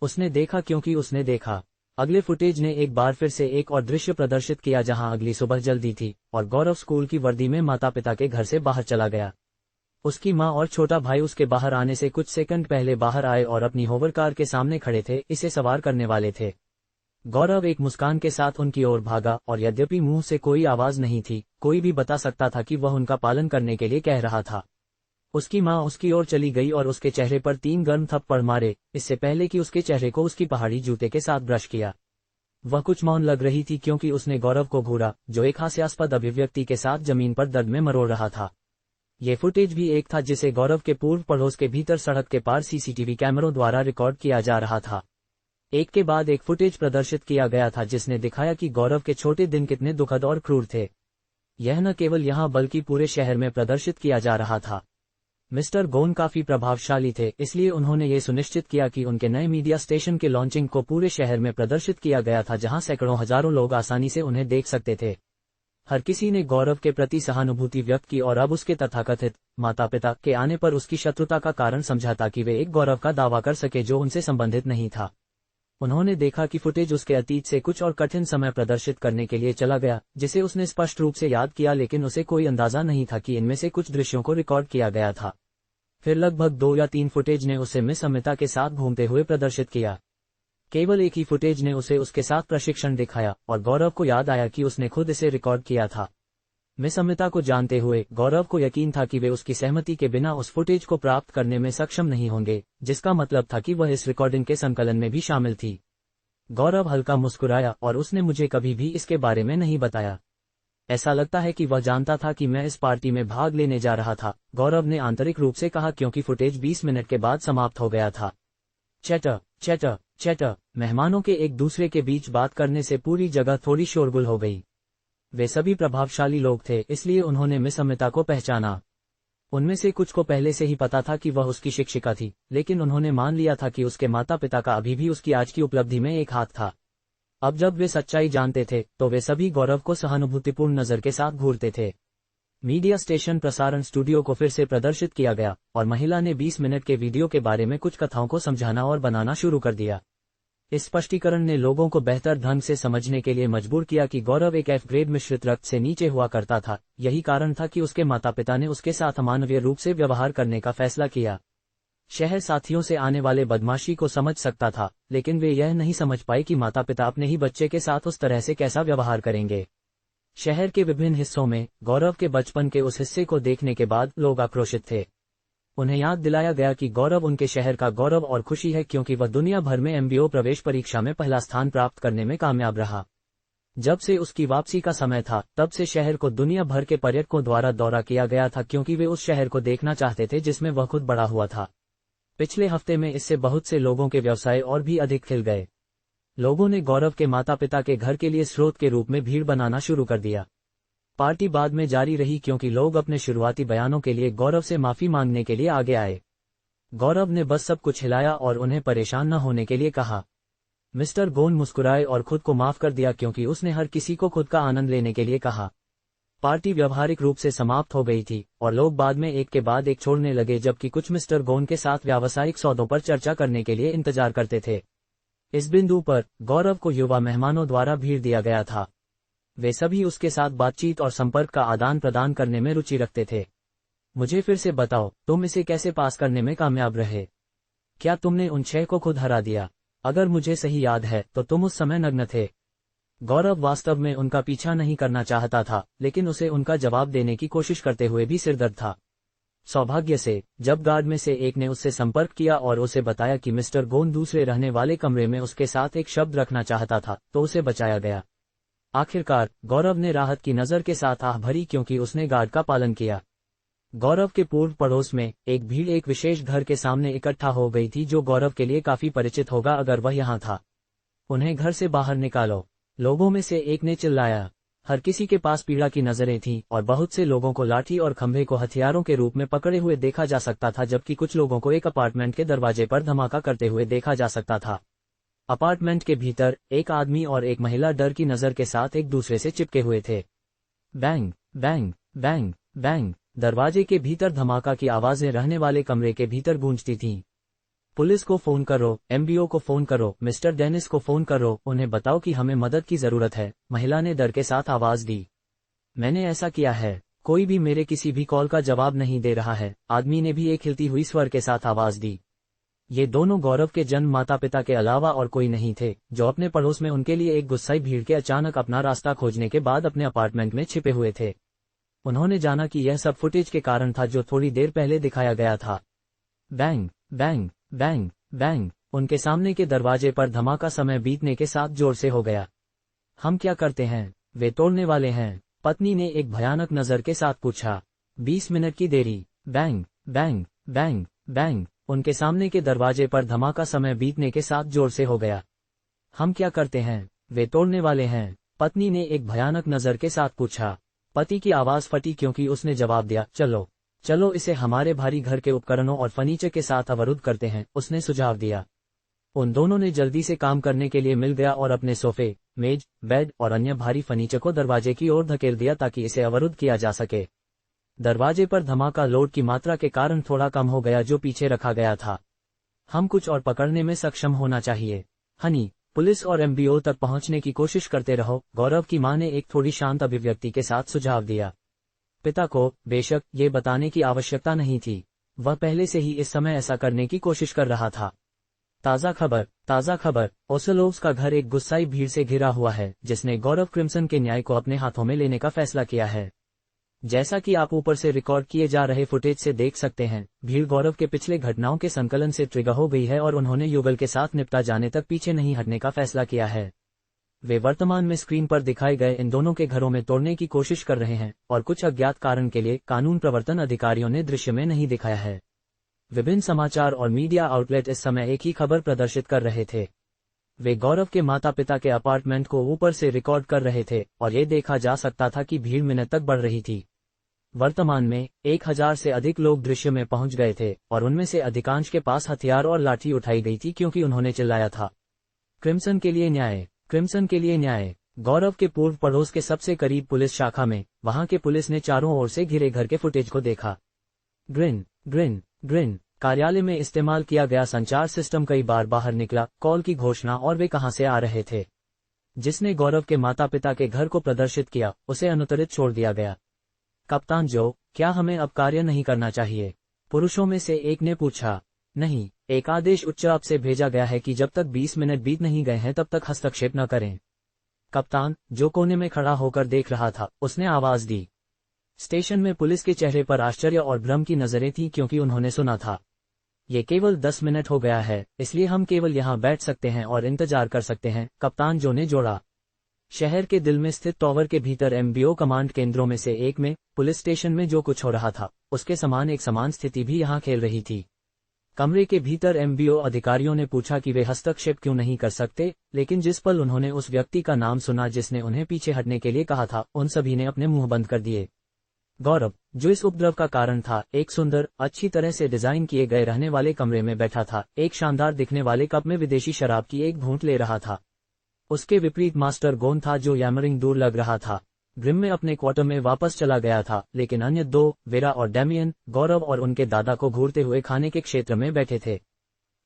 उसने देखा क्योंकि उसने देखा। अगले फुटेज ने एक बार फिर से एक और दृश्य प्रदर्शित किया जहां अगली सुबह जल्दी थी और गौरव स्कूल की वर्दी में माता पिता के घर से बाहर चला गया। उसकी माँ और छोटा भाई उसके बाहर आने से कुछ सेकंड पहले बाहर आए और अपनी होवर कार के सामने खड़े थे, इसे सवार करने वाले थे। गौरव एक मुस्कान के साथ उनकी ओर भागा और यद्यपि मुंह से कोई आवाज नहीं थी, कोई भी बता सकता था कि वह उनका पालन करने के लिए कह रहा था। उसकी माँ उसकी ओर चली गई और उसके चेहरे पर 3 गर्म थप्पड़ मारे, इससे पहले कि उसके चेहरे को उसकी पहाड़ी जूते के साथ ब्रश किया। वह कुछ मौन लग रही थी क्योंकि उसने गौरव को घूरा, जो एक हास्यास्पद अभिव्यक्ति के साथ जमीन पर दर्द में मरोड़ रहा था। ये फुटेज भी एक था जिसे गौरव के पूर्व पड़ोस के भीतर सड़क के पार सीसीटीवी कैमरों द्वारा रिकॉर्ड किया जा रहा था। एक के बाद एक फुटेज प्रदर्शित किया गया था जिसने दिखाया कि गौरव के छोटे दिन कितने दुखद और क्रूर थे। यह न केवल यहाँ बल्कि पूरे शहर में प्रदर्शित किया जा रहा था। मिस्टर गोन काफी प्रभावशाली थे, इसलिए उन्होंने ये सुनिश्चित किया कि उनके नए मीडिया स्टेशन के लॉन्चिंग को पूरे शहर में प्रदर्शित किया गया था जहां सैकड़ों हजारों लोग आसानी से उन्हें देख सकते थे। हर किसी ने गौरव के प्रति सहानुभूति व्यक्त की और अब उसके तथाकथित माता पिता के आने पर उसकी शत्रुता का कारण समझा ताकि वे एक गौरव का दावा कर सके जो उनसे संबंधित नहीं था। उन्होंने देखा कि फुटेज उसके अतीत से कुछ और कठिन समय प्रदर्शित करने के लिए चला गया, जिसे उसने स्पष्ट रूप से याद किया, लेकिन उसे कोई अंदाजा नहीं था कि इनमें से कुछ दृश्यों को रिकॉर्ड किया गया था। फिर लगभग 2 या 3 फुटेज ने उसे मिस अमिता के साथ घूमते हुए प्रदर्शित किया। केवल एक ही फुटेज ने उसे उसके साथ प्रशिक्षण दिखाया और गौरव को याद आया कि उसने खुद इसे रिकॉर्ड किया था। मिस अमिता को जानते हुए गौरव को यकीन था कि वे उसकी सहमति के बिना उस फुटेज को प्राप्त करने में सक्षम नहीं होंगे, जिसका मतलब था कि वह इस रिकॉर्डिंग के संकलन में भी शामिल थी। गौरव हल्का मुस्कुराया और उसने मुझे कभी भी इसके बारे में नहीं बताया। ऐसा लगता है कि वह जानता था कि मैं इस पार्टी में भाग लेने जा रहा था, गौरव ने आंतरिक रूप से कहा क्योंकि फुटेज 20 मिनट के बाद समाप्त हो गया था। चैटर चैटर चैटर, मेहमानों के एक दूसरे के बीच बात करने से पूरी जगह थोड़ी शोरगुल हो गई। वे सभी प्रभावशाली लोग थे, इसलिए उन्होंने मिस अमिता को पहचाना। उनमें से कुछ को पहले से ही पता था कि वह उसकी शिक्षिका थी, लेकिन उन्होंने मान लिया था कि उसके माता पिता का अभी भी उसकी आज की उपलब्धि में एक हाथ था। अब जब वे सच्चाई जानते थे तो वे सभी गौरव को सहानुभूतिपूर्ण नजर के साथ घूरते थे। मीडिया स्टेशन प्रसारण स्टूडियो को फिर से प्रदर्शित किया गया और महिला ने 20 मिनट के वीडियो के बारे में कुछ कथाओं को समझाना और बनाना शुरू कर दिया। इस स्पष्टीकरण ने लोगों को बेहतर ढंग से समझने के लिए मजबूर किया कि गौरव एक F ग्रेड मिश्रित रक्त से नीचे हुआ करता था। यही कारण था कि उसके माता पिता ने उसके साथ अमानवीय रूप से व्यवहार करने का फैसला किया। शहर साथियों से आने वाले बदमाशी को समझ सकता था, लेकिन वे यह नहीं समझ पाए कि माता पिता अपने ही बच्चे के साथ उस तरह से कैसा व्यवहार करेंगे। शहर के विभिन्न हिस्सों में गौरव के बचपन के उस हिस्से को देखने के बाद लोग आक्रोशित थे। उन्हें याद दिलाया गया कि गौरव उनके शहर का गौरव और खुशी है क्योंकि वह दुनिया भर में MBO प्रवेश परीक्षा में पहला स्थान प्राप्त करने में कामयाब रहा। जब से उसकी वापसी का समय था, तब से शहर को दुनिया भर के पर्यटकों द्वारा दौरा किया गया था क्योंकि वे उस शहर को देखना चाहते थे जिसमें वह खुद बड़ा हुआ था। पिछले हफ्ते में इससे बहुत से लोगों के व्यवसाय और भी अधिक खिल गए। लोगों ने गौरव के माता पिता के घर के लिए स्रोत के रूप में भीड़ बनाना शुरू कर दिया। पार्टी बाद में जारी रही क्योंकि लोग अपने शुरुआती बयानों के लिए गौरव से माफी मांगने के लिए आगे आए। गौरव ने बस सब कुछ हिलाया और उन्हें परेशान न होने के लिए कहा। मिस्टर गोन मुस्कुराए और खुद को माफ कर दिया क्योंकि उसने हर किसी को खुद का आनंद लेने के लिए कहा। पार्टी व्यावहारिक रूप से समाप्त हो गई थी और लोग बाद में एक के बाद एक छोड़ने लगे, जबकि कुछ मिस्टर गोन के साथ व्यावसायिक सौदों पर चर्चा करने के लिए इंतजार करते थे। इस बिंदु पर गौरव को युवा मेहमानों द्वारा भीड़ दिया गया था। वे सभी उसके साथ बातचीत और संपर्क का आदान प्रदान करने में रुचि रखते थे। मुझे फिर से बताओ, तुम इसे कैसे पास करने में कामयाब रहे? क्या तुमने उन 6 को खुद हरा दिया? अगर मुझे सही याद है तो तुम उस समय नग्न थे। गौरव वास्तव में उनका पीछा नहीं करना चाहता था, लेकिन उसे उनका जवाब देने की कोशिश करते हुए भी सिरदर्द था। सौभाग्य से जब गार्ड में से एक ने उससे संपर्क किया और उसे बताया कि मिस्टर गोन दूसरे रहने वाले कमरे में उसके साथ एक शब्द रखना चाहता था, तो उसे बचाया गया। आखिरकार गौरव ने राहत की नजर के साथ आह भरी क्योंकि उसने गार्ड का पालन किया। गौरव के पूर्व पड़ोस में एक भीड़ एक विशेष घर के सामने इकट्ठा हो गई थी जो गौरव के लिए काफी परिचित होगा अगर वह यहाँ था। उन्हें घर से बाहर निकालो, लोगों में से एक ने चिल्लाया। हर किसी के पास पीड़ा की नजरें थीं और बहुत से लोगों को लाठी और खंभे को हथियारों के रूप में पकड़े हुए देखा जा सकता था, जबकि कुछ लोगों को एक अपार्टमेंट के दरवाजे पर धमाका करते हुए देखा जा सकता था। अपार्टमेंट के भीतर एक आदमी और एक महिला डर की नजर के साथ एक दूसरे से चिपके हुए थे। बैंग बैंग बैंग बैंग, दरवाजे के भीतर धमाका की आवाजें रहने वाले कमरे के भीतर गूंजती थीं। पुलिस को फोन करो, एमबीओ को फोन करो, मिस्टर डेनिस को फोन करो, उन्हें बताओ कि हमें मदद की जरूरत है, महिला ने डर के साथ आवाज दी। मैंने ऐसा किया है, कोई भी मेरे किसी भी कॉल का जवाब नहीं दे रहा है, आदमी ने भी एक हिलती हुई स्वर के साथ आवाज दी। ये दोनों गौरव के जन्म माता पिता के अलावा और कोई नहीं थे, जो अपने पड़ोस में उनके लिए एक गुस्साई भीड़ के अचानक अपना रास्ता खोजने के बाद अपने अपार्टमेंट में छिपे हुए थे। उन्होंने जाना कि यह सब फुटेज के कारण था जो थोड़ी देर पहले दिखाया गया था। बैंग बैंग बैंग बैंग, उनके सामने के दरवाजे पर धमाका समय बीतने के साथ जोर से हो गया। हम क्या करते हैं, वे तोड़ने वाले हैं, पत्नी ने एक भयानक नजर के साथ पूछा। 20 मिनट की देरी। बैंग बैंग बैंग बैंग, उनके सामने के दरवाजे पर धमाका समय बीतने के साथ जोर से हो गया। हम क्या करते हैं, वे तोड़ने वाले हैं, पत्नी ने एक भयानक नजर के साथ पूछा। पति की आवाज फटी क्योंकि उसने जवाब दिया, चलो चलो इसे हमारे भारी घर के उपकरणों और फर्नीचर के साथ अवरुद्ध करते हैं, उसने सुझाव दिया। उन दोनों ने जल्दी से काम करने के लिए मिल गया और अपने सोफे, मेज, बेड और अन्य भारी फर्नीचर को दरवाजे की ओर धकेल दिया ताकि इसे अवरुद्ध किया जा सके। दरवाजे पर धमाका लोड की मात्रा के कारण थोड़ा कम हो गया जो पीछे रखा गया था। हम कुछ और पकड़ने में सक्षम होना चाहिए। हनी, पुलिस और एमबीओ तक पहुंचने की कोशिश करते रहो, गौरव की मां ने एक थोड़ी शांत अभिव्यक्ति के साथ सुझाव दिया। पिता को बेशक ये बताने की आवश्यकता नहीं थी, वह पहले से ही इस समय ऐसा करने की कोशिश कर रहा था। ताज़ा खबर, ओसलोव्स का घर एक गुस्साई भीड़ से घिरा हुआ है जिसने गौरव क्रिम्सन के न्याय को अपने हाथों में लेने का फैसला किया है। जैसा कि आप ऊपर से रिकॉर्ड किए जा रहे फुटेज से देख सकते हैं, भीड़ गौरव के पिछले घटनाओं के संकलन से ट्रिगर हो गई है और उन्होंने युगल के साथ निपटा जाने तक पीछे नहीं हटने का फैसला किया है। वे वर्तमान में स्क्रीन पर दिखाए गए इन दोनों के घरों में तोड़ने की कोशिश कर रहे हैं और कुछ अज्ञात कारण के लिए कानून प्रवर्तन अधिकारियों ने दृश्य में नहीं दिखाया है। विभिन्न समाचार और मीडिया आउटलेट इस समय एक ही खबर प्रदर्शित कर रहे थे। वे गौरव के माता पिता के अपार्टमेंट को ऊपर से रिकॉर्ड कर रहे थे और ये देखा जा सकता था कि भीड़ मिनट तक बढ़ रही थी। वर्तमान में 1000 से अधिक लोग दृश्य में पहुंच गए थे और उनमें से अधिकांश के पास हथियार और लाठी उठाई गई थी क्योंकि उन्होंने चिल्लाया था, क्रिम्सन के लिए न्याय, क्रिम्सन के लिए न्याय। गौरव के पूर्व पड़ोस के सबसे करीब पुलिस शाखा में वहां के पुलिस ने चारों ओर से घिरे घर के फुटेज को देखा। ग्रिन ग्रिन ग्रिन, कार्यालय में इस्तेमाल किया गया संचार सिस्टम कई बार बाहर निकला, कॉल की घोषणा और वे कहां से आ रहे थे। जिसने गौरव के माता पिता के घर को प्रदर्शित किया उसे अनुत्तरित छोड़ दिया गया। कप्तान जो, क्या हमें अब कार्य नहीं करना चाहिए? पुरुषों में से एक ने पूछा। नहीं, एक आदेश उच्च आप से भेजा गया है कि जब तक 20 मिनट बीत नहीं गए हैं तब तक हस्तक्षेप न करें। कप्तान, जो कोने में खड़ा होकर देख रहा था, उसने आवाज दी। स्टेशन में पुलिस के चेहरे पर आश्चर्य और भ्रम की नजरें थीं क्योंकि उन्होंने सुना था, ये केवल 10 मिनट हो गया है, इसलिए हम केवल यहां बैठ सकते हैं और इंतजार कर सकते हैं, कप्तान जो ने जोड़ा। शहर के दिल में स्थित टॉवर के भीतर एमबीओ कमांड केंद्रों में से एक में पुलिस स्टेशन में जो कुछ हो रहा था उसके समान एक समान स्थिति भी यहां खेल रही थी। कमरे के भीतर एमबीओ अधिकारियों ने पूछा कि वे हस्तक्षेप क्यों नहीं कर सकते, लेकिन जिस पल उन्होंने उस व्यक्ति का नाम सुना जिसने उन्हें पीछे हटने के लिए कहा था, उन सभी ने अपने मुंह बंद कर दिए। गौरव, जो इस उपद्रव का कारण था, एक सुंदर, अच्छी तरह से डिजाइन किए गए रहने वाले कमरे में बैठा था, एक शानदार दिखने वाले कप में विदेशी शराब की एक घूंट ले रहा था। उसके विपरीत मास्टर गोन था जो यामरिंग दूर लग रहा था। ग्रिम में अपने क्वार्टर में वापस चला गया था, लेकिन अन्य दो, वेरा और डैमियन, गौरव और उनके दादा को घूरते हुए खाने के क्षेत्र में बैठे थे।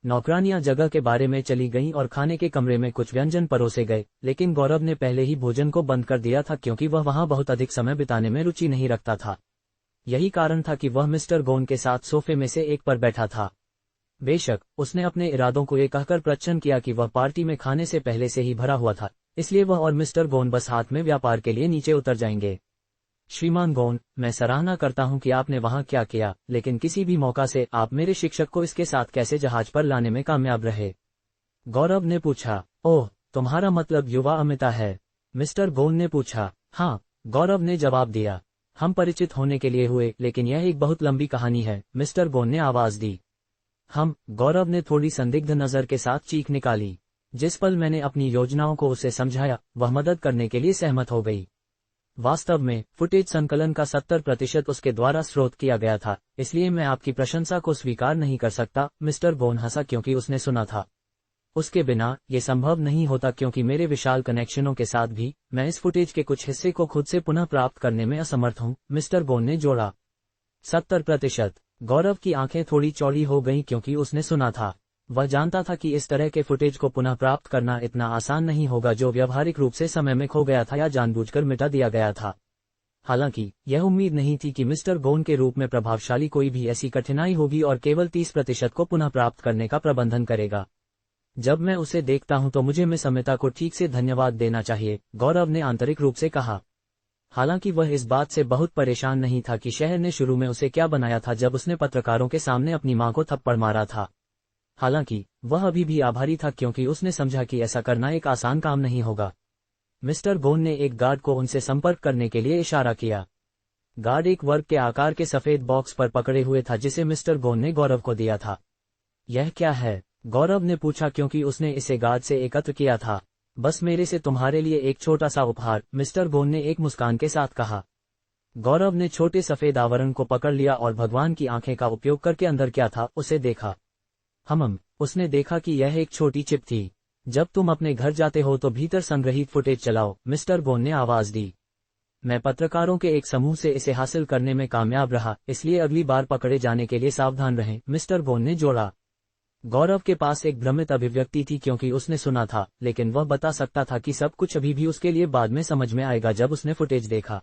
नौकरानियां जगह के बारे में चली गईं और खाने के कमरे में कुछ व्यंजन परोसे गए, लेकिन गौरव ने पहले ही भोजन को बंद कर दिया था क्योंकि वह वहां बहुत अधिक समय बिताने में रुचि नहीं रखता था। यही कारण था कि वह मिस्टर गोन के साथ सोफे में से एक पर बैठा था। बेशक उसने अपने इरादों को ये कहकर प्रच्छन्न किया कि वह पार्टी में खाने से पहले से ही भरा हुआ था, इसलिए वह और मिस्टर गोन बस हाथ में व्यापार के लिए नीचे उतर जाएंगे। श्रीमान गोन, मैं सराहना करता हूं कि आपने वहां क्या किया, लेकिन किसी भी मौका से आप मेरे शिक्षक को इसके साथ कैसे जहाज पर लाने में कामयाब रहे? गौरव ने पूछा। ओह, तुम्हारा मतलब युवा अमिता है? मिस्टर गोन ने पूछा। हाँ, गौरव ने जवाब दिया। हम परिचित होने के लिए हुए, लेकिन यह एक बहुत लंबी कहानी है, मिस्टर गोन ने आवाज दी। गौरव ने थोड़ी संदिग्ध नजर के साथ चीख निकाली। जिस पल मैंने अपनी योजनाओं को उसे समझाया, वह मदद करने के लिए सहमत हो गई। वास्तव में फुटेज संकलन का 70% उसके द्वारा स्रोत किया गया था, इसलिए मैं आपकी प्रशंसा को स्वीकार नहीं कर सकता। मिस्टर गोन हंसा क्योंकि उसने सुना था। उसके बिना ये संभव नहीं होता क्योंकि मेरे विशाल कनेक्शनों के साथ भी मैं इस फुटेज के कुछ हिस्से को खुद से पुनः प्राप्त करने में असमर्थ हूँ, मिस्टर बोन ने जोड़ा। 70%। गौरव की आंखें थोड़ी चौड़ी हो गईं क्योंकि उसने सुना था। वह जानता था कि इस तरह के फुटेज को पुनः प्राप्त करना इतना आसान नहीं होगा जो व्यावहारिक रूप से समय में खो गया था या जानबूझकर मिटा दिया गया था। हालांकि यह उम्मीद नहीं थी कि मिस्टर बोन के रूप में प्रभावशाली कोई भी ऐसी कठिनाई होगी और केवल 30% को पुनः प्राप्त करने का प्रबंधन करेगा। जब मैं उसे देखता हूं तो मुझे मिस अमिता को ठीक से धन्यवाद देना चाहिए, गौरव ने आंतरिक रूप से कहा। हालांकि वह इस बात से बहुत परेशान नहीं था कि शहर ने शुरू में उसे क्या बनाया था जब उसने पत्रकारों के सामने अपनी मां को थप्पड़ मारा था। हालांकि वह अभी भी आभारी था क्योंकि उसने समझा कि ऐसा करना एक आसान काम नहीं होगा। मिस्टर बोन ने एक गार्ड को उनसे संपर्क करने के लिए इशारा किया। गार्ड एक वर्ग के आकार के सफेद बॉक्स पर पकड़े हुए था जिसे मिस्टर बोन ने गौरव को दिया था। यह क्या है? गौरव ने पूछा क्योंकि उसने इसे गार्ड से एकत्र किया था। बस मेरे से तुम्हारे लिए एक छोटा सा उपहार, मिस्टर बोन ने एक मुस्कान के साथ कहा। गौरव ने छोटे सफेद आवरण को पकड़ लिया और भगवान की आंखें का उपयोग करके अंदर क्या था उसे देखा। उसने देखा कि यह एक छोटी चिप थी। जब तुम अपने घर जाते हो तो भीतर संग्रहित फुटेज चलाओ, मिस्टर बोन ने आवाज दी। मैं पत्रकारों के एक समूह से इसे हासिल करने में कामयाब रहा, इसलिए अगली बार पकड़े जाने के लिए सावधान रहें, मिस्टर बोन ने जोड़ा। गौरव के पास एक भ्रमित अभिव्यक्ति थी क्योंकि उसने सुना था, लेकिन वह बता सकता था कि सब कुछ अभी भी उसके लिए बाद में समझ में आएगा जब उसने फुटेज देखा।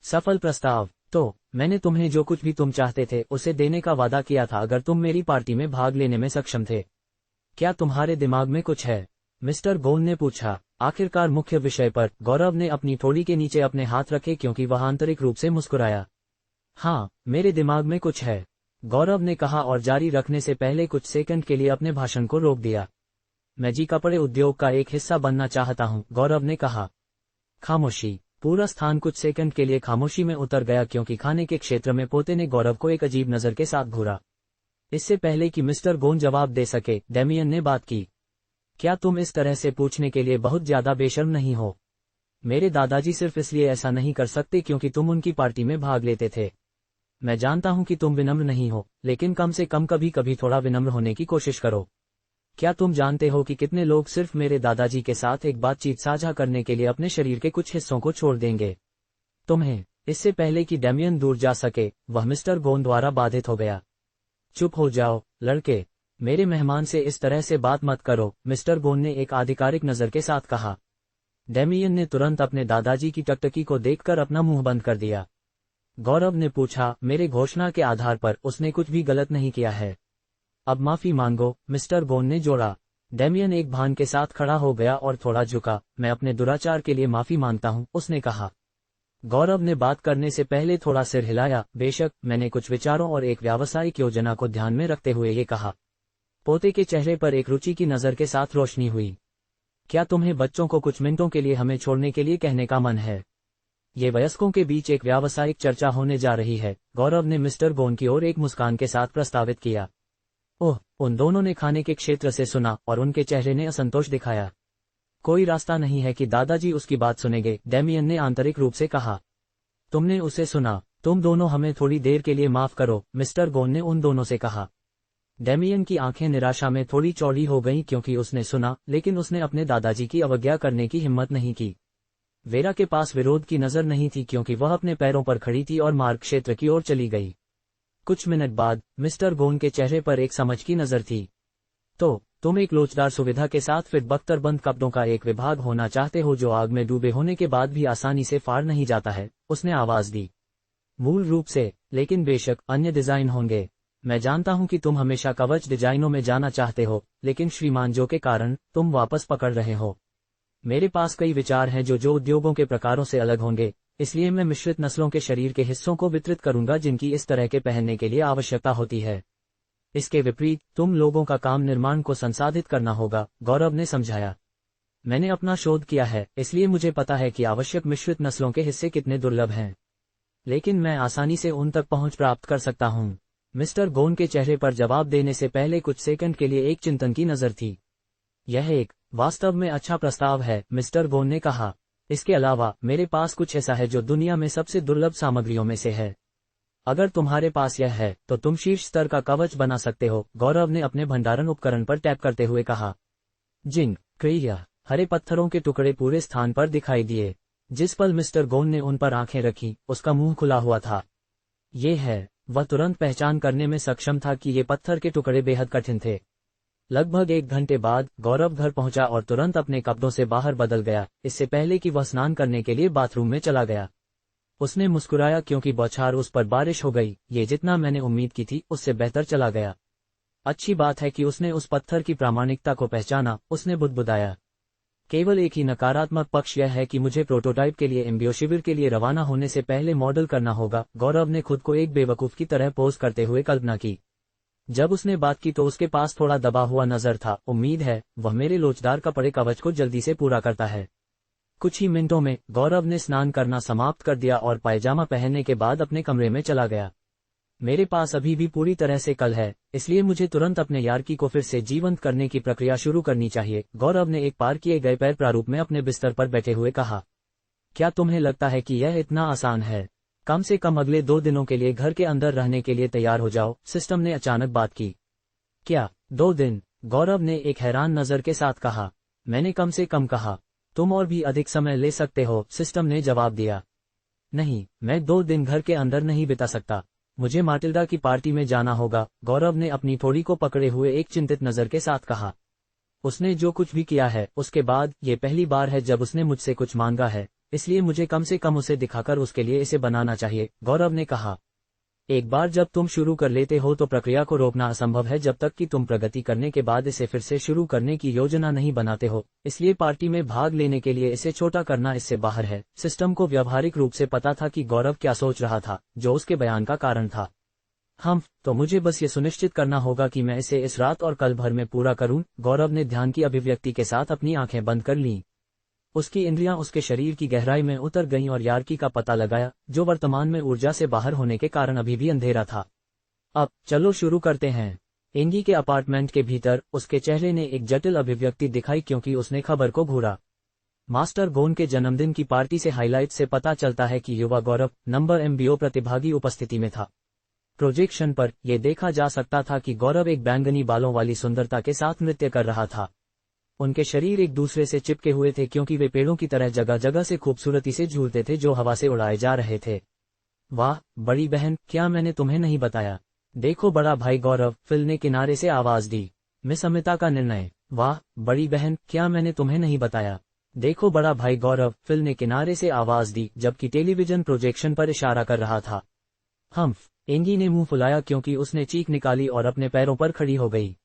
सफल प्रस्ताव। तो मैंने तुम्हें जो कुछ भी तुम चाहते थे उसे देने का वादा किया था अगर तुम मेरी पार्टी में भाग लेने में सक्षम थे। क्या तुम्हारे दिमाग में कुछ है? मिस्टर बोन ने पूछा। आखिरकार मुख्य विषय पर। गौरव ने अपनी ठोड़ी के नीचे अपने हाथ रखे क्योंकि वह आंतरिक रूप से मुस्कुराया। हाँ, मेरे दिमाग में कुछ है, गौरव ने कहा और जारी रखने से पहले कुछ सेकंड के लिए अपने भाषण को रोक दिया। मैं जी कपड़े उद्योग का एक हिस्सा बनना चाहता हूं, गौरव ने कहा। खामोशी। पूरा स्थान कुछ सेकंड के लिए खामोशी में उतर गया क्योंकि खाने के क्षेत्र में पोते ने गौरव को एक अजीब नजर के साथ घूरा। इससे पहले कि मिस्टर बोन जवाब दे सके, डेमियन ने बात की। क्या तुम इस तरह से पूछने के लिए बहुत ज्यादा बेशर्म नहीं हो? मेरे दादाजी सिर्फ इसलिए ऐसा नहीं कर सकते क्योंकि तुम उनकी पार्टी में भाग लेते थे। मैं जानता हूं कि तुम विनम्र नहीं हो, लेकिन कम से कम कभी कभी थोड़ा विनम्र होने की कोशिश करो। क्या तुम जानते हो कि कितने लोग सिर्फ मेरे दादाजी के साथ एक बातचीत साझा करने के लिए अपने शरीर के कुछ हिस्सों को छोड़ देंगे? तुम्हें। इससे पहले कि डेमियन दूर जा सके, वह मिस्टर बोन द्वारा बाधित हो गया। चुप हो जाओ, लड़के। मेरे मेहमान से इस तरह से बात मत करो, मिस्टर बोन ने एक आधिकारिक नजर के साथ कहा। डेमियन ने तुरंत अपने दादाजी की टकटकी को देखकर अपना मुंह बंद कर दिया। गौरव ने पूछा, मेरे घोषणा के आधार पर उसने कुछ भी गलत नहीं किया है। अब माफी मांगो, मिस्टर बोन ने जोड़ा। डेमियन एक भान के साथ खड़ा हो गया और थोड़ा झुका। मैं अपने दुराचार के लिए माफी मांगता हूं, उसने कहा। गौरव ने बात करने से पहले थोड़ा सिर हिलाया। बेशक, मैंने कुछ विचारों और एक व्यावसायिक योजना को ध्यान में रखते हुए ये कहा। पोते के चेहरे पर एक रुचि की नजर के साथ रोशनी हुई। क्या तुम्हें बच्चों को कुछ मिनटों के लिए हमें छोड़ने के लिए कहने का मन है? ये वयस्कों के बीच एक व्यावसायिक चर्चा होने जा रही है, गौरव ने मिस्टर बोन की ओर एक मुस्कान के साथ प्रस्तावित किया। ओह, उन दोनों ने खाने के क्षेत्र से सुना और उनके चेहरे ने असंतोष दिखाया। कोई रास्ता नहीं है कि दादाजी उसकी बात सुनेंगे, डेमियन ने आंतरिक रूप से कहा। तुमने उसे सुना। तुम दोनों हमें थोड़ी देर के लिए माफ करो, मिस्टर बोन ने उन दोनों से कहा। डेमियन की आंखें निराशा में थोड़ी चौड़ी हो गईं क्योंकि उसने सुना, लेकिन उसने अपने दादाजी की अवज्ञा करने की हिम्मत नहीं की। वेरा के पास विरोध की नजर नहीं थी क्योंकि वह अपने पैरों पर खड़ी थी और मार्ग क्षेत्र की ओर चली गई। कुछ मिनट बाद मिस्टर बोन के चेहरे पर एक समझ की नजर थी। तो तुम एक लोचदार सुविधा के साथ फिट बख्तरबंद कपड़ों का एक विभाग होना चाहते हो जो आग में डूबे होने के बाद भी आसानी से फाड़ नहीं जाता है, उसने आवाज दी। मूल रूप से, लेकिन बेशक अन्य डिजाइन होंगे। मैं जानता हूं कि तुम हमेशा कवच डिजाइनों में जाना चाहते हो, लेकिन श्रीमान जो के कारण तुम वापस पकड़ रहे हो। मेरे पास कई विचार हैं जो उद्योगों के प्रकारों से अलग होंगे, इसलिए मैं मिश्रित नस्लों के शरीर के हिस्सों को वितरित करूंगा जिनकी इस तरह के पहनने के लिए आवश्यकता होती है। इसके विपरीत, तुम लोगों का काम निर्माण को संसाधित करना होगा, गौरव ने समझाया। मैंने अपना शोध किया है, इसलिए मुझे पता है कि आवश्यक मिश्रित नस्लों के हिस्से कितने दुर्लभ हैं। लेकिन मैं आसानी से उन तक पहुंच प्राप्त कर सकता हूं। मिस्टर बोन के चेहरे पर जवाब देने से पहले कुछ सेकंड के लिए एक चिंतन की नजर थी। यह एक वास्तव में अच्छा प्रस्ताव है, मिस्टर बोन ने कहा। इसके अलावा मेरे पास कुछ ऐसा है जो दुनिया में सबसे दुर्लभ सामग्रियों में से है। अगर तुम्हारे पास यह है तो तुम शीर्ष स्तर का कवच बना सकते हो, गौरव ने अपने भंडारण उपकरण पर टैप करते हुए कहा। जिंग क्रिया हरे पत्थरों के टुकड़े पूरे स्थान पर दिखाई दिए। जिस पल मिस्टर गोन ने उन पर आंखें रखी, उसका मुंह खुला हुआ था। ये है, वह तुरंत पहचान करने में सक्षम था कि ये पत्थर के टुकड़े बेहद कठिन थे। लगभग 1 घंटे बाद गौरव घर पहुंचा और तुरंत अपने कपड़ों से बाहर बदल गया, इससे पहले कि वह स्नान करने के लिए बाथरूम में चला गया। उसने मुस्कुराया क्योंकि बौछार उस पर बारिश हो गई। ये जितना मैंने उम्मीद की थी उससे बेहतर चला गया। अच्छी बात है कि उसने उस पत्थर की प्रामाणिकता को पहचाना, उसने बुदबुदाया। केवल एक ही नकारात्मक पक्ष यह है कि मुझे प्रोटोटाइप के लिए एम्ब्रियो शिविर के लिए रवाना होने से पहले मॉडल करना होगा। गौरव ने खुद को एक बेवकूफ की तरह पोज करते हुए कल्पना की। जब उसने बात की तो उसके पास थोड़ा दबा हुआ नजर था। उम्मीद है वह मेरे लोचदार कपड़े कवच को जल्दी से पूरा करता है। कुछ ही मिनटों में गौरव ने स्नान करना समाप्त कर दिया और पायजामा पहनने के बाद अपने कमरे में चला गया। मेरे पास अभी भी पूरी तरह से कल है, इसलिए मुझे तुरंत अपने यार्की को फिर से जीवंत करने की प्रक्रिया शुरू करनी चाहिए। गौरव ने एक पार किए गए पैर प्रारूप में अपने बिस्तर पर बैठे हुए कहा। क्या तुम्हें लगता है कि यह इतना आसान है? कम से कम अगले 2 दिनों के लिए घर के अंदर रहने के लिए तैयार हो जाओ, सिस्टम ने अचानक बात की। क्या 2 दिन? गौरव ने एक हैरान नजर के साथ कहा। मैंने कम से कम कहा। तुम और भी अधिक समय ले सकते हो, सिस्टम ने जवाब दिया। नहीं, मैं 2 दिन घर के अंदर नहीं बिता सकता। मुझे माटिल्डा की पार्टी में जाना होगा, गौरव ने अपनी थोड़ी को पकड़े हुए एक चिंतित नजर के साथ कहा। उसने जो कुछ भी किया है उसके बाद ये पहली बार है जब उसने मुझसे कुछ मांगा है, इसलिए मुझे कम से कम उसे दिखाकर उसके लिए इसे बनाना चाहिए, गौरव ने कहा। एक बार जब तुम शुरू कर लेते हो तो प्रक्रिया को रोकना असंभव है जब तक कि तुम प्रगति करने के बाद इसे फिर से शुरू करने की योजना नहीं बनाते हो। इसलिए पार्टी में भाग लेने के लिए इसे छोटा करना इससे बाहर है। सिस्टम को व्यावहारिक रूप से पता था कि गौरव क्या सोच रहा था, जो उसके बयान का कारण था। तो मुझे बस ये सुनिश्चित करना होगा कि मैं इसे इस रात और कल भर में पूरा करूं। गौरव ने ध्यान की अभिव्यक्ति के साथ अपनी आंखें बंद कर लीं। उसकी इंद्रियां उसके शरीर की गहराई में उतर गईं और यार्की का पता लगाया, जो वर्तमान में ऊर्जा से बाहर होने के कारण अभी भी अंधेरा था। अब चलो शुरू करते हैं। एंगी के अपार्टमेंट के भीतर उसके चेहरे ने एक जटिल अभिव्यक्ति दिखाई क्योंकि उसने खबर को घूरा। मास्टर गोन के जन्मदिन की पार्टी से हाइलाइट से पता चलता है कि युवा गौरव नंबर एमबीओ प्रतिभागी उपस्थिति में था। प्रोजेक्शन पर यह देखा जा सकता था कि गौरव एक बैंगनी बालों वाली सुंदरता के साथ नृत्य कर रहा था। उनके शरीर एक दूसरे से चिपके हुए थे क्योंकि वे पेड़ों की तरह जगह जगह से खूबसूरती से झूलते थे जो हवा से उड़ाए जा रहे थे। वाह बड़ी बहन, क्या मैंने तुम्हें नहीं बताया? देखो बड़ा भाई गौरव, फिल ने किनारे से आवाज दी। मिस अमिता का निर्णय। वाह बड़ी बहन, क्या मैंने तुम्हें नहीं बताया? देखो बड़ा भाई गौरव, फिल ने किनारे से आवाज दी जबकि टेलीविजन प्रोजेक्शन पर इशारा कर रहा था। एंगी ने मुंह फुलाया क्योंकि उसने चीख निकाली और अपने पैरों पर खड़ी हो गई।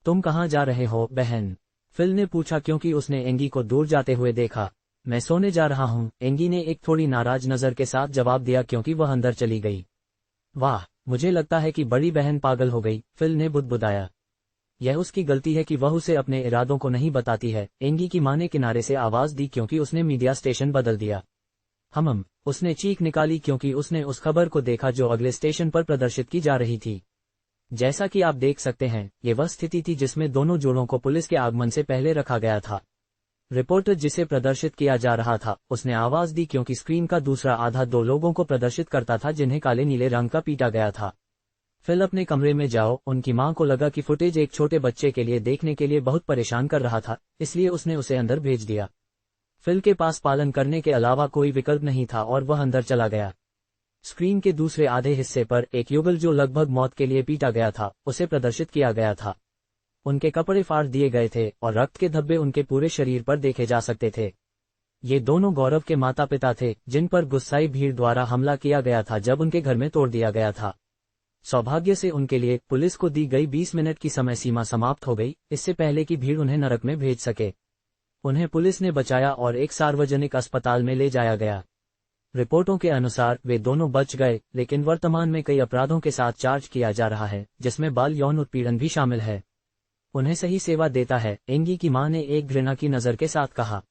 तुम कहाँ जा रहे हो बहन? फिल ने पूछा क्योंकि उसने एंगी को दूर जाते हुए देखा। मैं सोने जा रहा हूँ, एंगी ने एक थोड़ी नाराज नजर के साथ जवाब दिया क्योंकि वह अंदर चली गई। वाह, मुझे लगता है कि बड़ी बहन पागल हो गई, फिल ने बुदबुदाया। यह उसकी गलती है कि वह उसे अपने इरादों को नहीं बताती है, एंगी की मां ने किनारे से आवाज दी क्योंकि उसने मीडिया स्टेशन बदल दिया। उसने चीख निकाली क्योंकि उसने उस खबर को देखा जो अगले स्टेशन पर प्रदर्शित की जा रही थी। जैसा कि आप देख सकते हैं, ये वह स्थिति थी जिसमें दोनों जोड़ों को पुलिस के आगमन से पहले रखा गया था। रिपोर्टर जिसे प्रदर्शित किया जा रहा था, उसने आवाज दी क्योंकि स्क्रीन का दूसरा आधा 2 लोगों को प्रदर्शित करता था जिन्हें काले नीले रंग का पीटा गया था। फिल अपने कमरे में जाओ। उनकी मां को लगा कि फुटेज एक छोटे बच्चे के लिए देखने के लिए बहुत परेशान कर रहा था, इसलिए उसने उसे अंदर भेज दिया। फिल के पास पालन करने के अलावा कोई विकल्प नहीं था और वह अंदर चला गया। स्क्रीन के दूसरे आधे हिस्से पर एक युगल जो लगभग मौत के लिए पीटा गया था, उसे प्रदर्शित किया गया था। उनके कपड़े फाड़ दिए गए थे और रक्त के धब्बे उनके पूरे शरीर पर देखे जा सकते थे। ये दोनों गौरव के माता पिता थे जिन पर गुस्साई भीड़ द्वारा हमला किया गया था जब उनके घर में तोड़ दिया गया था। सौभाग्य से उनके लिए पुलिस को दी गई 20 मिनट की समय सीमा समाप्त हो गई, इससे पहले कि भीड़ उन्हें नरक में भेज सके। उन्हें पुलिस ने बचाया और एक सार्वजनिक अस्पताल में ले जाया गया। रिपोर्टों के अनुसार वे दोनों बच गए, लेकिन वर्तमान में कई अपराधों के साथ चार्ज किया जा रहा है, जिसमें बाल यौन उत्पीड़न भी शामिल है। उन्हें सही सेवा देता है, एंगी की मां ने एक घृणा की नजर के साथ कहा।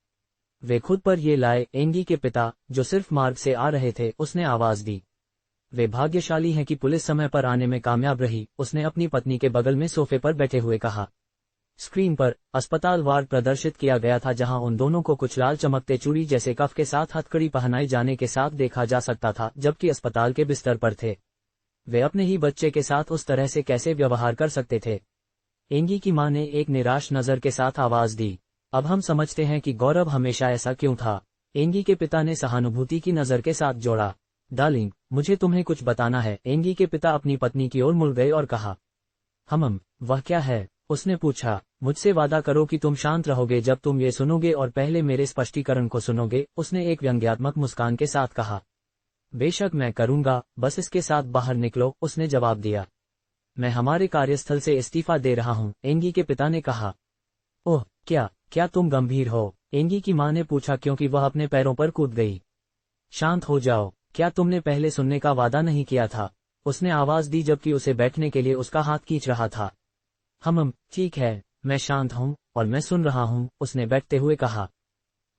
वे खुद पर ये लाए, एंगी के पिता, जो सिर्फ मार्ग से आ रहे थे, उसने आवाज दी। वे भाग्यशाली हैं कि पुलिस समय पर आने में कामयाब रही, उसने अपनी पत्नी के बगल में सोफे पर बैठे हुए कहा। स्क्रीन पर अस्पताल वार्ड प्रदर्शित किया गया था जहां उन दोनों को कुछ लाल चमकते चूड़ी जैसे कफ के साथ हथकड़ी पहनाई जाने के साथ देखा जा सकता था जबकि अस्पताल के बिस्तर पर थे। वे अपने ही बच्चे के साथ उस तरह से कैसे व्यवहार कर सकते थे? एंगी की मां ने एक निराश नजर के साथ आवाज दी। अब हम समझते हैं कि गौरव हमेशा ऐसा क्यों था। एंगी के पिता ने सहानुभूति की नजर के साथ जोड़ा। डार्लिंग, मुझे तुम्हें कुछ बताना है। एंगी के पिता अपनी पत्नी की ओर मुड़ गए और कहा। वह क्या है? उसने पूछा। मुझसे वादा करो कि तुम शांत रहोगे जब तुम ये सुनोगे और पहले मेरे स्पष्टीकरण को सुनोगे, उसने एक व्यंग्यात्मक मुस्कान के साथ कहा। बेशक मैं करूंगा, बस इसके साथ बाहर निकलो, उसने जवाब दिया। मैं हमारे कार्यस्थल से इस्तीफा दे रहा हूं, एंगी के पिता ने कहा। ओह, क्या तुम गंभीर हो? एंगी की मां ने पूछा क्योंकि वह अपने पैरों पर कूद गई। शांत हो जाओ, क्या तुमने पहले सुनने का वादा नहीं किया था? उसने आवाज दी जबकि उसे बैठने के लिए उसका हाथ खींच रहा था। ठीक है, मैं शांत हूं और मैं सुन रहा हूं, उसने बैठते हुए कहा।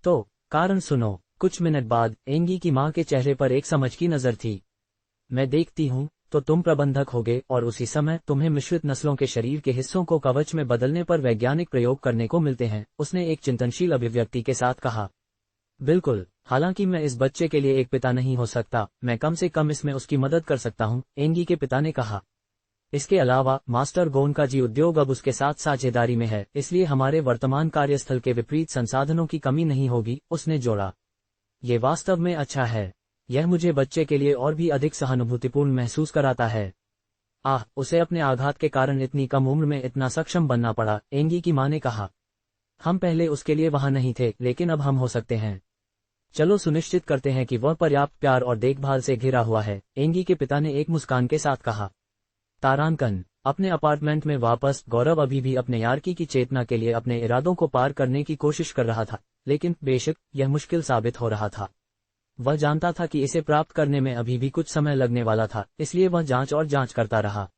तो कारण सुनो। कुछ मिनट बाद एंगी की मां के चेहरे पर एक समझ की नजर थी। मैं देखती हूं तो तुम प्रबंधक होगे और उसी समय तुम्हें मिश्रित नस्लों के शरीर के हिस्सों को कवच में बदलने पर वैज्ञानिक प्रयोग करने को मिलते हैं, उसने एक चिंतनशील अभिव्यक्ति के साथ कहा। बिल्कुल, हालांकि मैं इस बच्चे के लिए एक पिता नहीं हो सकता, मैं कम से कम इसमें उसकी मदद कर सकता हूं, एंगी के पिता ने कहा। इसके अलावा मास्टर गोन का जी उद्योग अब उसके साथ साझेदारी में है, इसलिए हमारे वर्तमान कार्यस्थल के विपरीत संसाधनों की कमी नहीं होगी, उसने जोड़ा। ये वास्तव में अच्छा है। यह मुझे बच्चे के लिए और भी अधिक सहानुभूतिपूर्ण महसूस कराता है। उसे अपने आघात के कारण इतनी कम उम्र में इतना सक्षम बनना पड़ा, एंगी की मां ने कहा। हम पहले उसके लिए वहां नहीं थे, लेकिन अब हम हो सकते हैं। चलो सुनिश्चित करते हैं कि वह पर्याप्त प्यार और देखभाल से घिरा हुआ है, एंगी के पिता ने एक मुस्कान के साथ कहा। तारांकन। अपने अपार्टमेंट में वापस गौरव अभी भी अपने यार्की की चेतना के लिए अपने इरादों को पार करने की कोशिश कर रहा था, लेकिन बेशक यह मुश्किल साबित हो रहा था। वह जानता था कि इसे प्राप्त करने में अभी भी कुछ समय लगने वाला था, इसलिए वह जांच करता रहा।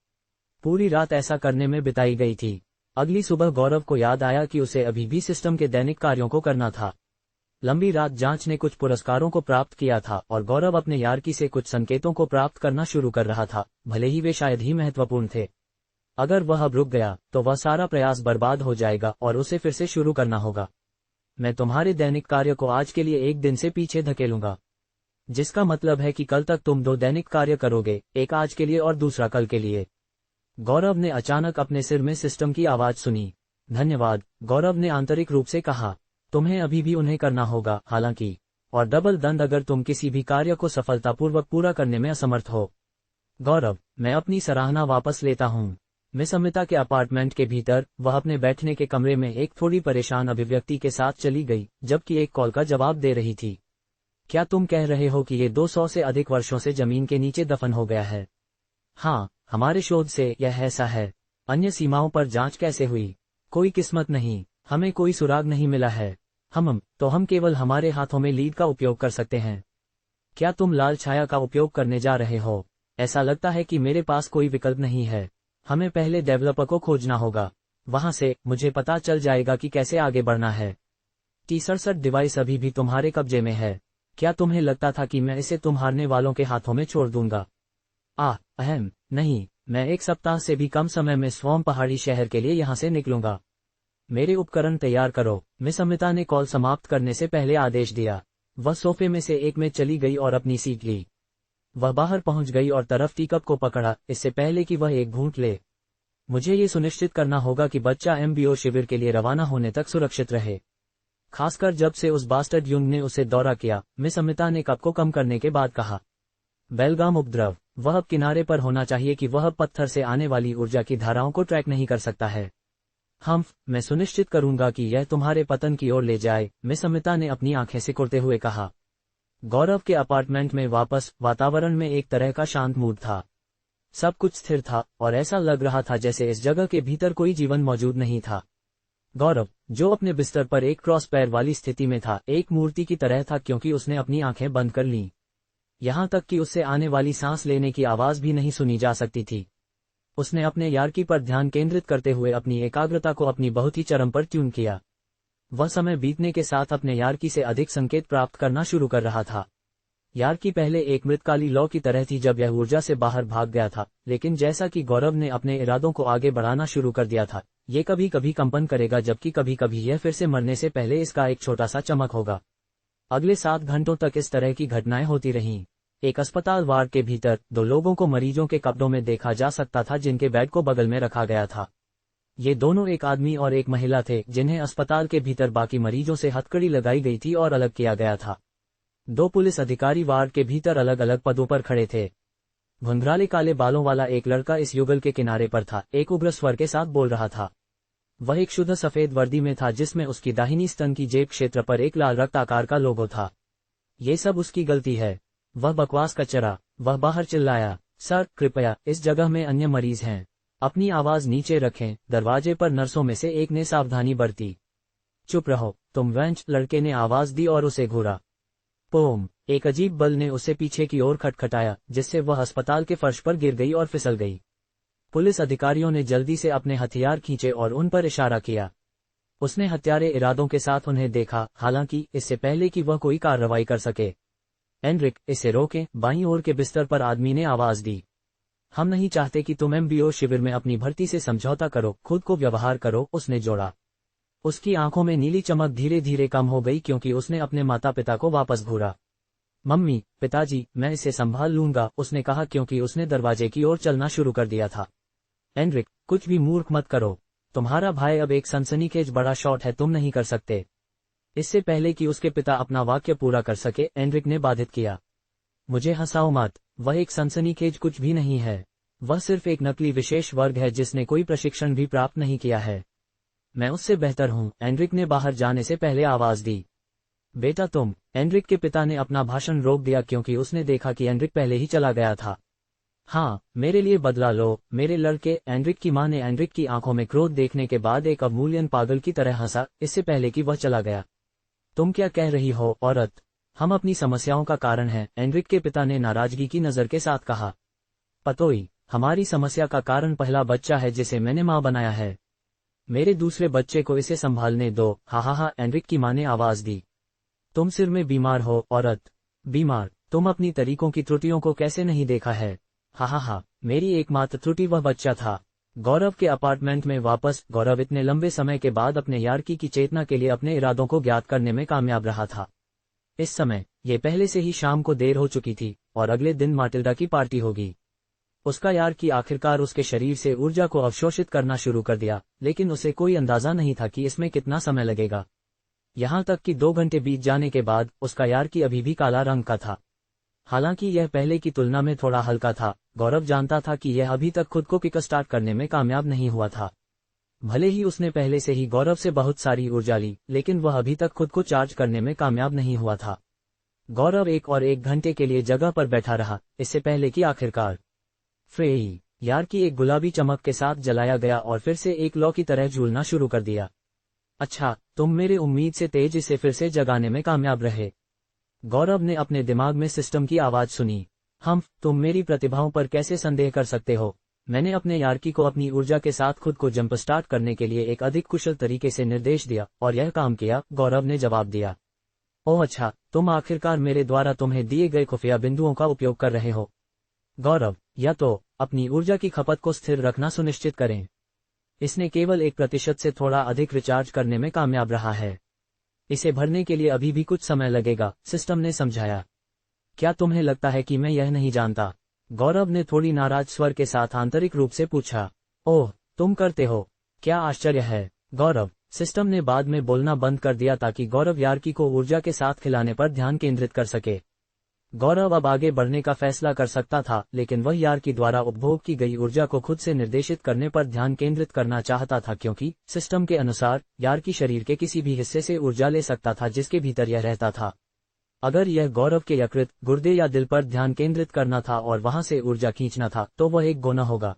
पूरी रात ऐसा करने में बिताई गई थी। अगली सुबह गौरव को याद आया कि उसे अभी भी सिस्टम के दैनिक कार्यों को करना था। लंबी रात जांच ने कुछ पुरस्कारों को प्राप्त किया था और गौरव अपने यार्की से कुछ संकेतों को प्राप्त करना शुरू कर रहा था, भले ही वे शायद ही महत्वपूर्ण थे। अगर वह अब रुक गया तो वह सारा प्रयास बर्बाद हो जाएगा और उसे फिर से शुरू करना होगा। मैं तुम्हारे दैनिक कार्य को आज के लिए एक दिन से पीछे धकेलूंगा, जिसका मतलब है कि कल तक तुम 2 दैनिक कार्य करोगे, एक आज के लिए और दूसरा कल के लिए। गौरव ने अचानक अपने सिर में सिस्टम की आवाज सुनी। धन्यवाद, गौरव ने आंतरिक रूप से कहा। तुम्हें अभी भी उन्हें करना होगा, हालांकि, और डबल दंड अगर तुम किसी भी कार्य को सफलतापूर्वक पूरा करने में असमर्थ हो। गौरव, मैं अपनी सराहना वापस लेता हूँ। मिस अमिता के अपार्टमेंट के भीतर वह अपने बैठने के कमरे में एक थोड़ी परेशान अभिव्यक्ति के साथ चली गई, जबकि एक कॉल का जवाब दे रही थी। क्या तुम कह रहे हो कि ये 200 से अधिक वर्षों से जमीन के नीचे दफन हो गया है? हाँ, हमारे शोध से यह ऐसा है। अन्य सीमाओं पर जांच कैसे हुई? कोई किस्मत नहीं, हमें कोई सुराग नहीं मिला है। तो हम केवल हमारे हाथों में लीड का उपयोग कर सकते हैं। क्या तुम लाल छाया का उपयोग करने जा रहे हो? ऐसा लगता है कि मेरे पास कोई विकल्प नहीं है। हमें पहले डेवलपर को खोजना होगा, वहां से मुझे पता चल जाएगा कि कैसे आगे बढ़ना है। T-67 डिवाइस अभी भी तुम्हारे कब्जे में है। क्या तुम्हें लगता था कि मैं इसे तुम हारने वालों के हाथों में छोड़ दूंगा? नहीं, मैं 1 सप्ताह से भी कम समय में स्वयं पहाड़ी शहर के लिए यहां से निकलूंगा। मेरे उपकरण तैयार करो, मिस अमिता ने कॉल समाप्त करने से पहले आदेश दिया। वह सोफे में से एक में चली गई और अपनी सीट ली। वह बाहर पहुंच गई और तरफ टीकप को पकड़ा, इससे पहले कि वह एक घूंट ले। मुझे ये सुनिश्चित करना होगा कि बच्चा MBO शिविर के लिए रवाना होने तक सुरक्षित रहे, खासकर जब से उस बास्टर्ड युंग ने उसे दौरा किया, मिस अमिता ने कप को कम करने के बाद कहा। बेलगाम उपद्रव, वह अब किनारे पर होना चाहिए कि वह पत्थर से आने वाली ऊर्जा की धाराओं को ट्रैक नहीं कर सकता है। मैं सुनिश्चित करूंगा कि यह तुम्हारे पतन की ओर ले जाए, मिस अमिता ने अपनी आंखें सिकुड़ते हुए कहा। गौरव के अपार्टमेंट में वापस वातावरण में एक तरह का शांत मूड था। सब कुछ स्थिर था और ऐसा लग रहा था जैसे इस जगह के भीतर कोई जीवन मौजूद नहीं था। गौरव, जो अपने बिस्तर पर एक क्रॉस पैर वाली स्थिति में था, एक मूर्ति की तरह था क्योंकि उसने अपनी आंखें बंद कर लीं। यहां तक कि उससे आने वाली सांस लेने की आवाज भी नहीं सुनी जा सकती थी। उसने अपने यार्की पर ध्यान केंद्रित करते हुए अपनी एकाग्रता को अपनी बहुत ही चरम पर ट्यून किया। वह समय बीतने के साथ अपने यार्की से अधिक संकेत प्राप्त करना शुरू कर रहा था। यार्की पहले एक मृतकाली लौ की तरह थी जब यह ऊर्जा से बाहर भाग गया था, लेकिन जैसा कि गौरव ने अपने इरादों को आगे बढ़ाना शुरू कर दिया था, ये कभी कभी कंपन करेगा जबकि कभी कभी यह फिर से मरने से पहले इसका एक छोटा सा चमक होगा। अगले 7 घंटों तक इस तरह की घटनाएं होती रहीं। एक अस्पताल वार्ड के भीतर 2 लोगों को मरीजों के कपड़ों में देखा जा सकता था जिनके बेड को बगल में रखा गया था। ये दोनों एक आदमी और एक महिला थे जिन्हें अस्पताल के भीतर बाकी मरीजों से हथकड़ी लगाई गई थी और अलग किया गया था। 2 पुलिस अधिकारी वार्ड के भीतर अलग अलग पदों पर खड़े थे। धुंधराले काले बालों वाला एक लड़का इस युगल के किनारे पर था, एक उग्र स्वर के साथ बोल रहा था। वह एक शुद्ध सफेद वर्दी में था जिसमें उसकी दाहिनी स्तन की जेब क्षेत्र पर एक लाल रक्त आकार का लोगो था। ये सब उसकी गलती है। वह बकवास का चरा। वह बाहर चिल्लाया, सर कृपया, इस जगह में अन्य मरीज हैं। अपनी आवाज नीचे रखें। दरवाजे पर नर्सों में से एक ने सावधानी बरती। चुप रहो तुम वेंच, लड़के ने आवाज दी और उसे घूरा। पोम, एक अजीब बल ने उसे पीछे की ओर खटखटाया जिससे वह अस्पताल के फर्श पर गिर गई और फिसल गई। पुलिस अधिकारियों ने जल्दी से अपने हथियार खींचे और उन पर इशारा किया। उसने हत्यारे इरादों के साथ उन्हें देखा, हालांकि इससे पहले कि वह कोई कार्रवाई कर सके। एनरिक, इसे रोकें, बाईं ओर के बिस्तर पर आदमी ने आवाज दी। हम नहीं चाहते कि तुम एमबीओ शिविर में अपनी भर्ती से समझौता करो, खुद को व्यवहार करो, उसने जोड़ा। उसकी आंखों में नीली चमक धीरे धीरे कम हो गई क्योंकि उसने अपने माता पिता को वापस घूरा। मम्मी, पिताजी, मैं इसे संभाल लूंगा, उसने कहा क्योंकि उसने दरवाजे की ओर चलना शुरू कर दिया था। एनरिक, कुछ भी मूर्ख मत करो। तुम्हारा भाई अब एक सनसनीखेज बड़ा शॉट है, तुम नहीं कर सकते। इससे पहले कि उसके पिता अपना वाक्य पूरा कर सके, एनरिक ने बाधित किया। मुझे हंसाओ मत, वह एक सनसनीखेज कुछ भी नहीं है। वह सिर्फ एक नकली विशेष वर्ग है जिसने कोई प्रशिक्षण भी प्राप्त नहीं किया है। मैं उससे बेहतर हूं, एनरिक ने बाहर जाने से पहले आवाज दी। बेटा तुम, एनरिक के पिता ने अपना भाषण रोक दिया क्योंकि उसने देखा कि एनरिक पहले ही चला गया था। हाँ, मेरे लिए बदला लो, मेरे लड़के, एनरिक की मां ने एनरिक की आंखों में क्रोध देखने के बाद एक अवमूल्यन पागल की तरह हंसा, इससे पहले कि वह चला गया। तुम क्या कह रही हो, औरत? हम अपनी समस्याओं का कारण हैं, एनरिक के पिता ने नाराजगी की नजर के साथ कहा। पतोई, हमारी समस्या का कारण पहला बच्चा है जिसे मैंने मां बनाया है। मेरे दूसरे बच्चे को इसे संभालने दो। हा, एनरिक की मां ने आवाज दी। तुम सिर में बीमार हो, औरत। बीमार? तुम अपनी तरीकों की त्रुटियों को कैसे नहीं देखा है? हा, मेरी एकमात्र त्रुटि वह बच्चा था। गौरव के अपार्टमेंट में वापस, गौरव इतने लंबे समय के बाद अपने यार्की की चेतना के लिए अपने इरादों को ज्ञात करने में कामयाब रहा था। इस समय, ये पहले से ही शाम को देर हो चुकी थी और अगले दिन माटिल्डा की पार्टी होगी। उसका यार्की आखिरकार उसके शरीर से ऊर्जा को अवशोषित करना शुरू कर दिया, लेकिन उसे कोई अंदाजा नहीं था कि इसमें कितना समय लगेगा। यहाँ तक कि 2 घंटे बीत जाने के बाद उसका यार्की अभी भी काला रंग का था। हालांकि यह पहले की तुलना में थोड़ा हल्का था। गौरव जानता था कि यह अभी तक खुद को किक स्टार्ट करने में कामयाब नहीं हुआ था। भले ही उसने पहले से ही गौरव से बहुत सारी ऊर्जा ली, लेकिन वह अभी तक खुद को चार्ज करने में कामयाब नहीं हुआ था। गौरव 1 घंटे के लिए जगह पर बैठा रहा, इससे पहले कि आखिरकार फ्रेई यार्की एक गुलाबी चमक के साथ जलाया गया और फिर से एक लौ की तरह झूलना शुरू कर दिया। अच्छा, तुम मेरे उम्मीद से तेज इसे फिर से जगाने में कामयाब रहे। गौरव ने अपने दिमाग में सिस्टम की आवाज सुनी। तुम मेरी प्रतिभाओं पर कैसे संदेह कर सकते हो? मैंने अपने यार्की को अपनी ऊर्जा के साथ खुद को जंप स्टार्ट करने के लिए एक अधिक कुशल तरीके से निर्देश दिया और यह काम किया, गौरव ने जवाब दिया। ओह अच्छा, तुम आखिरकार मेरे द्वारा तुम्हें दिए गए खुफिया बिंदुओं का उपयोग कर रहे हो। गौरव, या तो अपनी ऊर्जा की खपत को स्थिर रखना सुनिश्चित करें। इसने केवल 1% से थोड़ा अधिक रिचार्ज करने में कामयाब रहा है। इसे भरने के लिए अभी भी कुछ समय लगेगा, सिस्टम ने समझाया। क्या तुम्हें लगता है कि मैं यह नहीं जानता? गौरव ने थोड़ी नाराज स्वर के साथ आंतरिक रूप से पूछा। ओह, तुम करते हो? क्या आश्चर्य है, गौरव। सिस्टम ने बाद में बोलना बंद कर दिया ताकि गौरव यार्की को ऊर्जा के साथ खिलाने पर ध्यान केंद्रित कर सके। गौरव अब आगे बढ़ने का फैसला कर सकता था, लेकिन वह यार्की द्वारा उपभोग की गई ऊर्जा को खुद से निर्देशित करने पर ध्यान केंद्रित करना चाहता था क्योंकि सिस्टम के अनुसार यार्की शरीर के किसी भी हिस्से से ऊर्जा ले सकता था जिसके भीतर यह रहता था। अगर यह गौरव के यकृत, गुर्दे या दिल पर ध्यान केंद्रित करना था और वहां से ऊर्जा खींचना था, तो वह एक गोना होगा।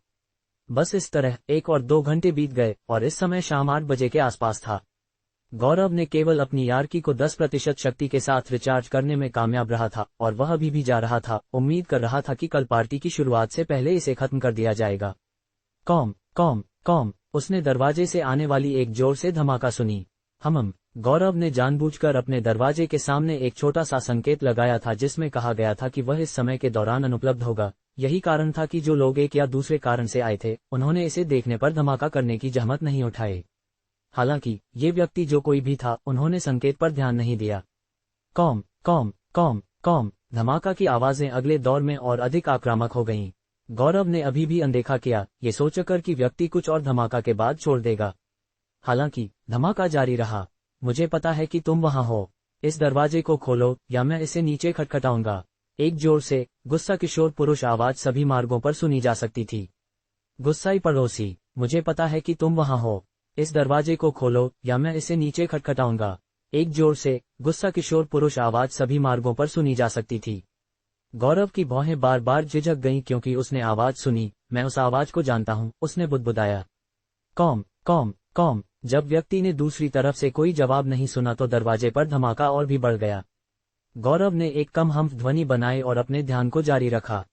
बस इस तरह 1 और 2 घंटे बीत गए और इस समय शाम 8 बजे के आसपास था। गौरव ने केवल अपनी यार्की को 10% शक्ति के साथ रिचार्ज करने में कामयाब रहा था और वह अभी भी जा रहा था, उम्मीद कर रहा था कि कल पार्टी की शुरुआत से पहले इसे खत्म कर दिया जाएगा। कॉम कॉम कॉम, उसने दरवाजे से आने वाली एक जोर से धमाका सुनी। गौरव ने जानबूझकर अपने दरवाजे के सामने एक छोटा सा संकेत लगाया था जिसमें कहा गया था कि वह इस समय के दौरान अनुपलब्ध होगा। यही कारण था कि जो लोग एक या दूसरे कारण से आए थे, उन्होंने इसे देखने पर धमाका करने की जहमत नहीं उठाई। हालांकि ये व्यक्ति जो कोई भी था, उन्होंने संकेत पर ध्यान नहीं दिया। कॉम कॉम कॉम कॉम, धमाका की आवाजें अगले दौर में और अधिक आक्रामक हो गईं। गौरव ने अभी भी अनदेखा किया, ये सोचकर कि व्यक्ति कुछ और धमाका के बाद छोड़ देगा। हालांकि धमाका जारी रहा। मुझे पता है कि तुम वहां हो। इस दरवाजे को खोलो या मैं इसे नीचे खटखटाऊंगा। एक जोर से गुस्सा किशोर पुरुष आवाज सभी मार्गों पर सुनी जा सकती थी। गुस्साई पड़ोसी, मुझे पता है कि तुम वहां हो। इस दरवाजे को खोलो या मैं इसे नीचे खटखटाऊंगा। एक जोर से गुस्सा किशोर पुरुष आवाज सभी मार्गों पर सुनी जा सकती थी। गौरव की भौहें बार बार झिझक गईं क्योंकि उसने आवाज सुनी। मैं उस आवाज को जानता हूं, उसने बुदबुदाया। Com com com. जब व्यक्ति ने दूसरी तरफ से कोई जवाब नहीं सुना तो दरवाजे पर धमाका और भी बढ़ गया। गौरव ने एक कम हम्फ ध्वनि बनाई और अपने ध्यान को जारी रखा।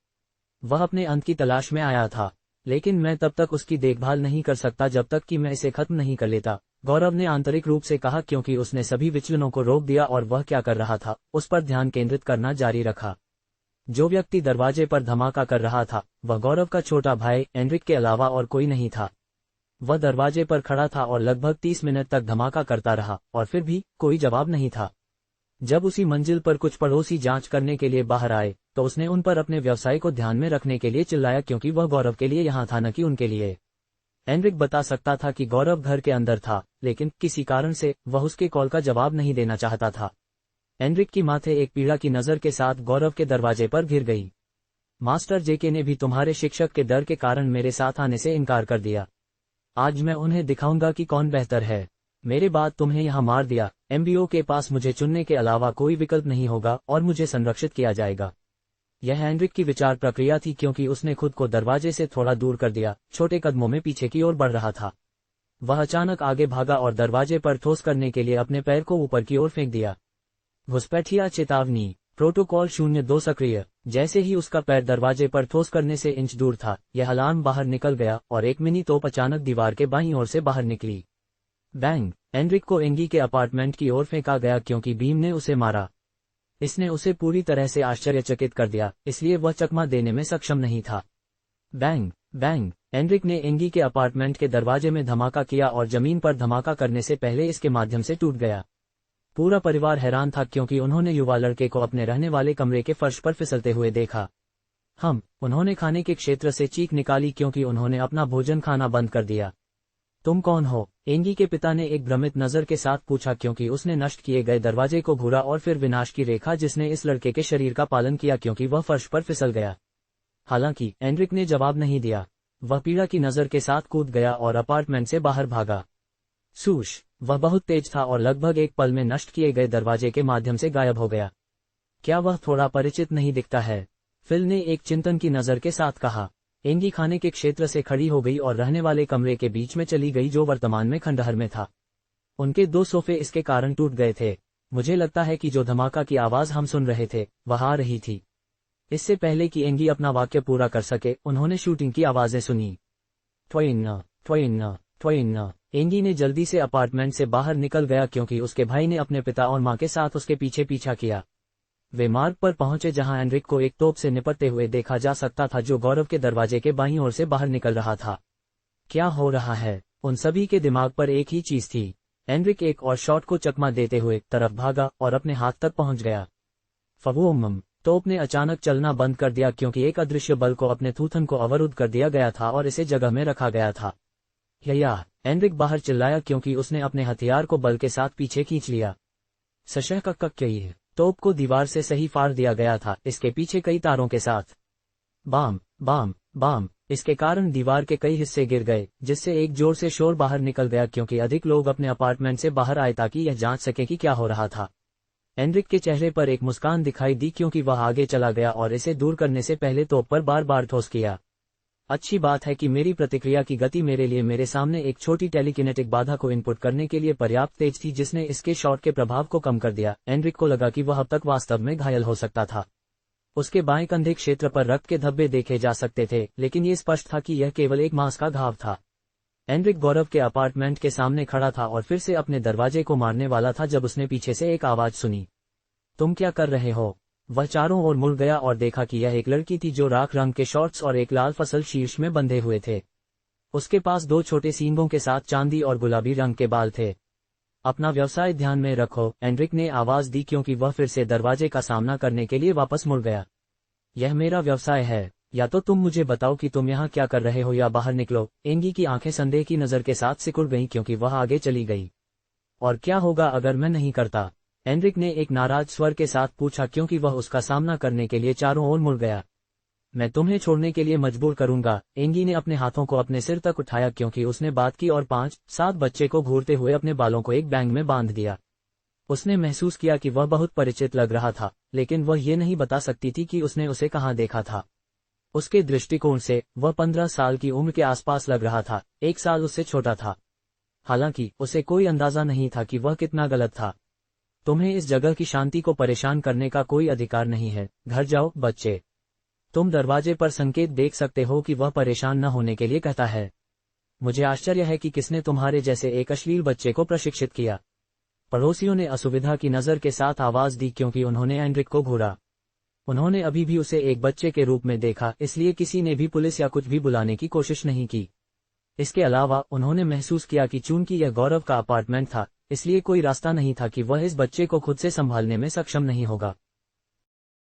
वह अपने अंत की तलाश में आया था, लेकिन मैं तब तक उसकी देखभाल नहीं कर सकता जब तक कि मैं इसे खत्म नहीं कर लेता, गौरव ने आंतरिक रूप से कहा, क्योंकि उसने सभी विचलनों को रोक दिया और वह क्या कर रहा था उस पर ध्यान केंद्रित करना जारी रखा। जो व्यक्ति दरवाजे पर धमाका कर रहा था वह गौरव का छोटा भाई एनरिक के अलावा और कोई नहीं था। वह दरवाजे पर खड़ा था और लगभग 30 मिनट तक धमाका करता रहा और फिर भी कोई जवाब नहीं था। जब उसी मंजिल पर कुछ पड़ोसी जांच करने के लिए बाहर आए तो उसने उन पर अपने व्यवसाय को ध्यान में रखने के लिए चिल्लाया, क्योंकि वह गौरव के लिए यहाँ था न कि उनके लिए। एनरिक बता सकता था कि गौरव घर के अंदर था, लेकिन किसी कारण से वह उसके कॉल का जवाब नहीं देना चाहता था। एनरिक की माथे एक पीड़ा की नजर के साथ गौरव के दरवाजे पर घिर गई। मास्टर जेके ने भी तुम्हारे शिक्षक के डर के कारण मेरे साथ आने से इनकार कर दिया। आज मैं उन्हें दिखाऊंगा कि कौन बेहतर है। मेरे बाद तुम्हें यहाँ मार दिया। एमबीओ के पास मुझे चुनने के अलावा कोई विकल्प नहीं होगा और मुझे संरक्षित किया जाएगा। यह एनरिक की विचार प्रक्रिया थी, क्योंकि उसने खुद को दरवाजे से थोड़ा दूर कर दिया, छोटे कदमों में पीछे की ओर बढ़ रहा था। वह अचानक आगे भागा और दरवाजे पर ठोस करने के लिए अपने पैर को ऊपर की ओर फेंक दिया। घुसपैठिया चेतावनी, प्रोटोकॉल 02 सक्रिय। जैसे ही उसका पैर दरवाजे पर ठोस करने से इंच दूर था, यह अलार्म बाहर निकल गया और एक मिनी तोप अचानक दीवार के बाईं ओर से बाहर निकली। बैंग। एनरिक को एंगी के अपार्टमेंट की ओर फेंका गया क्योंकि बीम ने उसे मारा। इसने उसे पूरी तरह से आश्चर्यचकित कर दिया, इसलिए वह चकमा देने में सक्षम नहीं था। Bang bang. एनरिक ने एंगी के अपार्टमेंट के दरवाजे में धमाका किया और जमीन पर धमाका करने से पहले इसके माध्यम से टूट गया। पूरा परिवार हैरान था क्योंकि उन्होंने युवा लड़के को अपने रहने वाले कमरे के फर्श पर फिसलते हुए देखा। उन्होंने खाने के क्षेत्र से चीख निकाली क्योंकि उन्होंने अपना भोजन खाना बंद कर दिया। तुम कौन हो? एंगी के पिता ने एक भ्रमित नजर के साथ पूछा, क्योंकि उसने नष्ट किए गए दरवाजे को घूरा और फिर विनाश की रेखा जिसने इस लड़के के शरीर का पालन किया क्योंकि वह फर्श पर फिसल गया। हालांकि एनरिक ने जवाब नहीं दिया। वह पीड़ा की नजर के साथ कूद गया और अपार्टमेंट से बाहर भागा। सूश। वह बहुत तेज था और लगभग एक पल में नष्ट किए गए दरवाजे के माध्यम से गायब हो गया। क्या वह थोड़ा परिचित नहीं दिखता है? फिल ने एक चिंतन की नजर के साथ कहा। एंगी खाने के क्षेत्र से खड़ी हो गई और रहने वाले कमरे के बीच में चली गई जो वर्तमान में खंडहर में था। उनके 2 सोफे इसके कारण टूट गए थे। मुझे लगता है कि जो धमाका की आवाज हम सुन रहे थे वह आ रही थी। इससे पहले कि एंगी अपना वाक्य पूरा कर सके उन्होंने शूटिंग की आवाजें सुनी। Twain Twain Twain. एंगी ने जल्दी से अपार्टमेंट से बाहर निकल गया क्योंकि उसके भाई ने अपने पिता और मां के साथ उसके पीछे पीछा किया। वे मार्ग पर पहुंचे जहां एनरिक को एक तोप से निपटते हुए देखा जा सकता था जो गौरव के दरवाजे के बाईं ओर से बाहर निकल रहा था। क्या हो रहा है? उन सभी के दिमाग पर एक ही चीज थी। एनरिक एक और शॉट को चकमा देते हुए तरफ भागा और अपने हाथ तक पहुंच गया। फवूम। तोप ने अचानक चलना बंद कर दिया क्योंकि एक अदृश्य बल को अपने थूथन को अवरुद्ध कर दिया गया था और इसे जगह में रखा गया था। या एनरिक बाहर चिल्लाया क्योंकि उसने अपने हथियार को बल के साथ पीछे खींच लिया। सशह तोप को दीवार से सही फाड़ दिया गया था, इसके पीछे कई तारों के साथ। बाम बाम बाम। इसके कारण दीवार के कई हिस्से गिर गए, जिससे एक जोर से शोर बाहर निकल गया क्योंकि अधिक लोग अपने अपार्टमेंट से बाहर आए ताकि यह जांच सके कि क्या हो रहा था। एनरिक के चेहरे पर एक मुस्कान दिखाई दी क्योंकि वह आगे चला गया और इसे दूर करने से पहले तोप पर बार बार ठोस किया। अच्छी बात है कि मेरी प्रतिक्रिया की गति मेरे लिए मेरे सामने एक छोटी टेलीकिनेटिक बाधा को इनपुट करने के लिए पर्याप्त तेज थी जिसने इसके शॉट के प्रभाव को कम कर दिया। एनरिक को लगा कि वह अब तक वास्तव में घायल हो सकता था। उसके बाएं कंधे क्षेत्र पर रक्त के धब्बे देखे जा सकते थे, लेकिन ये स्पष्ट था कि यह केवल एक मांस का घाव था। एनरिक गौरव के अपार्टमेंट के सामने खड़ा था और फिर से अपने दरवाजे को मारने वाला था जब उसने पीछे से एक आवाज सुनी। तुम क्या कर रहे हो? वह चारों ओर मुड़ गया और देखा कि यह एक लड़की थी जो राख रंग के शॉर्ट्स और एक लाल फसल शीर्ष में बंधे हुए थे। उसके पास 2 छोटे सींगों के साथ चांदी और गुलाबी रंग के बाल थे। अपना व्यवसाय ध्यान में रखो, एनरिक ने आवाज दी क्योंकि वह फिर से दरवाजे का सामना करने के लिए वापस मुड़ गया। यह मेरा व्यवसाय है। या तो तुम मुझे बताओ कि तुम यहाँ क्या कर रहे हो या बाहर निकलो। एंगी की आंखें संदेह की नजर के साथ सिकुड़ गईं क्योंकि वह आगे चली गई। और क्या होगा अगर मैं नहीं करता? एनरिक ने एक नाराज स्वर के साथ पूछा क्योंकि वह उसका सामना करने के लिए चारों ओर मुड़ गया। मैं तुम्हें छोड़ने के लिए मजबूर करूंगा। एंगी ने अपने हाथों को अपने सिर तक उठाया क्योंकि उसने बात की और 5-7 बच्चे को घूरते हुए अपने बालों को एक बैंग में बांध दिया। उसने महसूस किया कि वह बहुत परिचित लग रहा था, लेकिन वह ये नहीं बता सकती थी कि उसने उसे कहाँ देखा था। उसके दृष्टिकोण से वह 15 साल की उम्र के आसपास लग रहा था, 1 साल उससे छोटा था। हालांकि उसे कोई अंदाजा नहीं था कि वह कितना गलत था। तुम्हें इस जगह की शांति को परेशान करने का कोई अधिकार नहीं है। घर जाओ बच्चे। तुम दरवाजे पर संकेत देख सकते हो कि वह परेशान न होने के लिए कहता है। मुझे आश्चर्य है कि किसने तुम्हारे जैसे एक अश्लील बच्चे को प्रशिक्षित किया। पड़ोसियों ने असुविधा की नज़र के साथ आवाज दी क्योंकि उन्होंने एंड्रिक को घूरा। उन्होंने अभी भी उसे एक बच्चे के रूप में देखा, इसलिए किसी ने भी पुलिस या कुछ भी बुलाने की कोशिश नहीं की। इसके अलावा उन्होंने महसूस किया कि चूंकि यह गौरव का अपार्टमेंट था, इसलिए कोई रास्ता नहीं था कि वह इस बच्चे को खुद से संभालने में सक्षम नहीं होगा।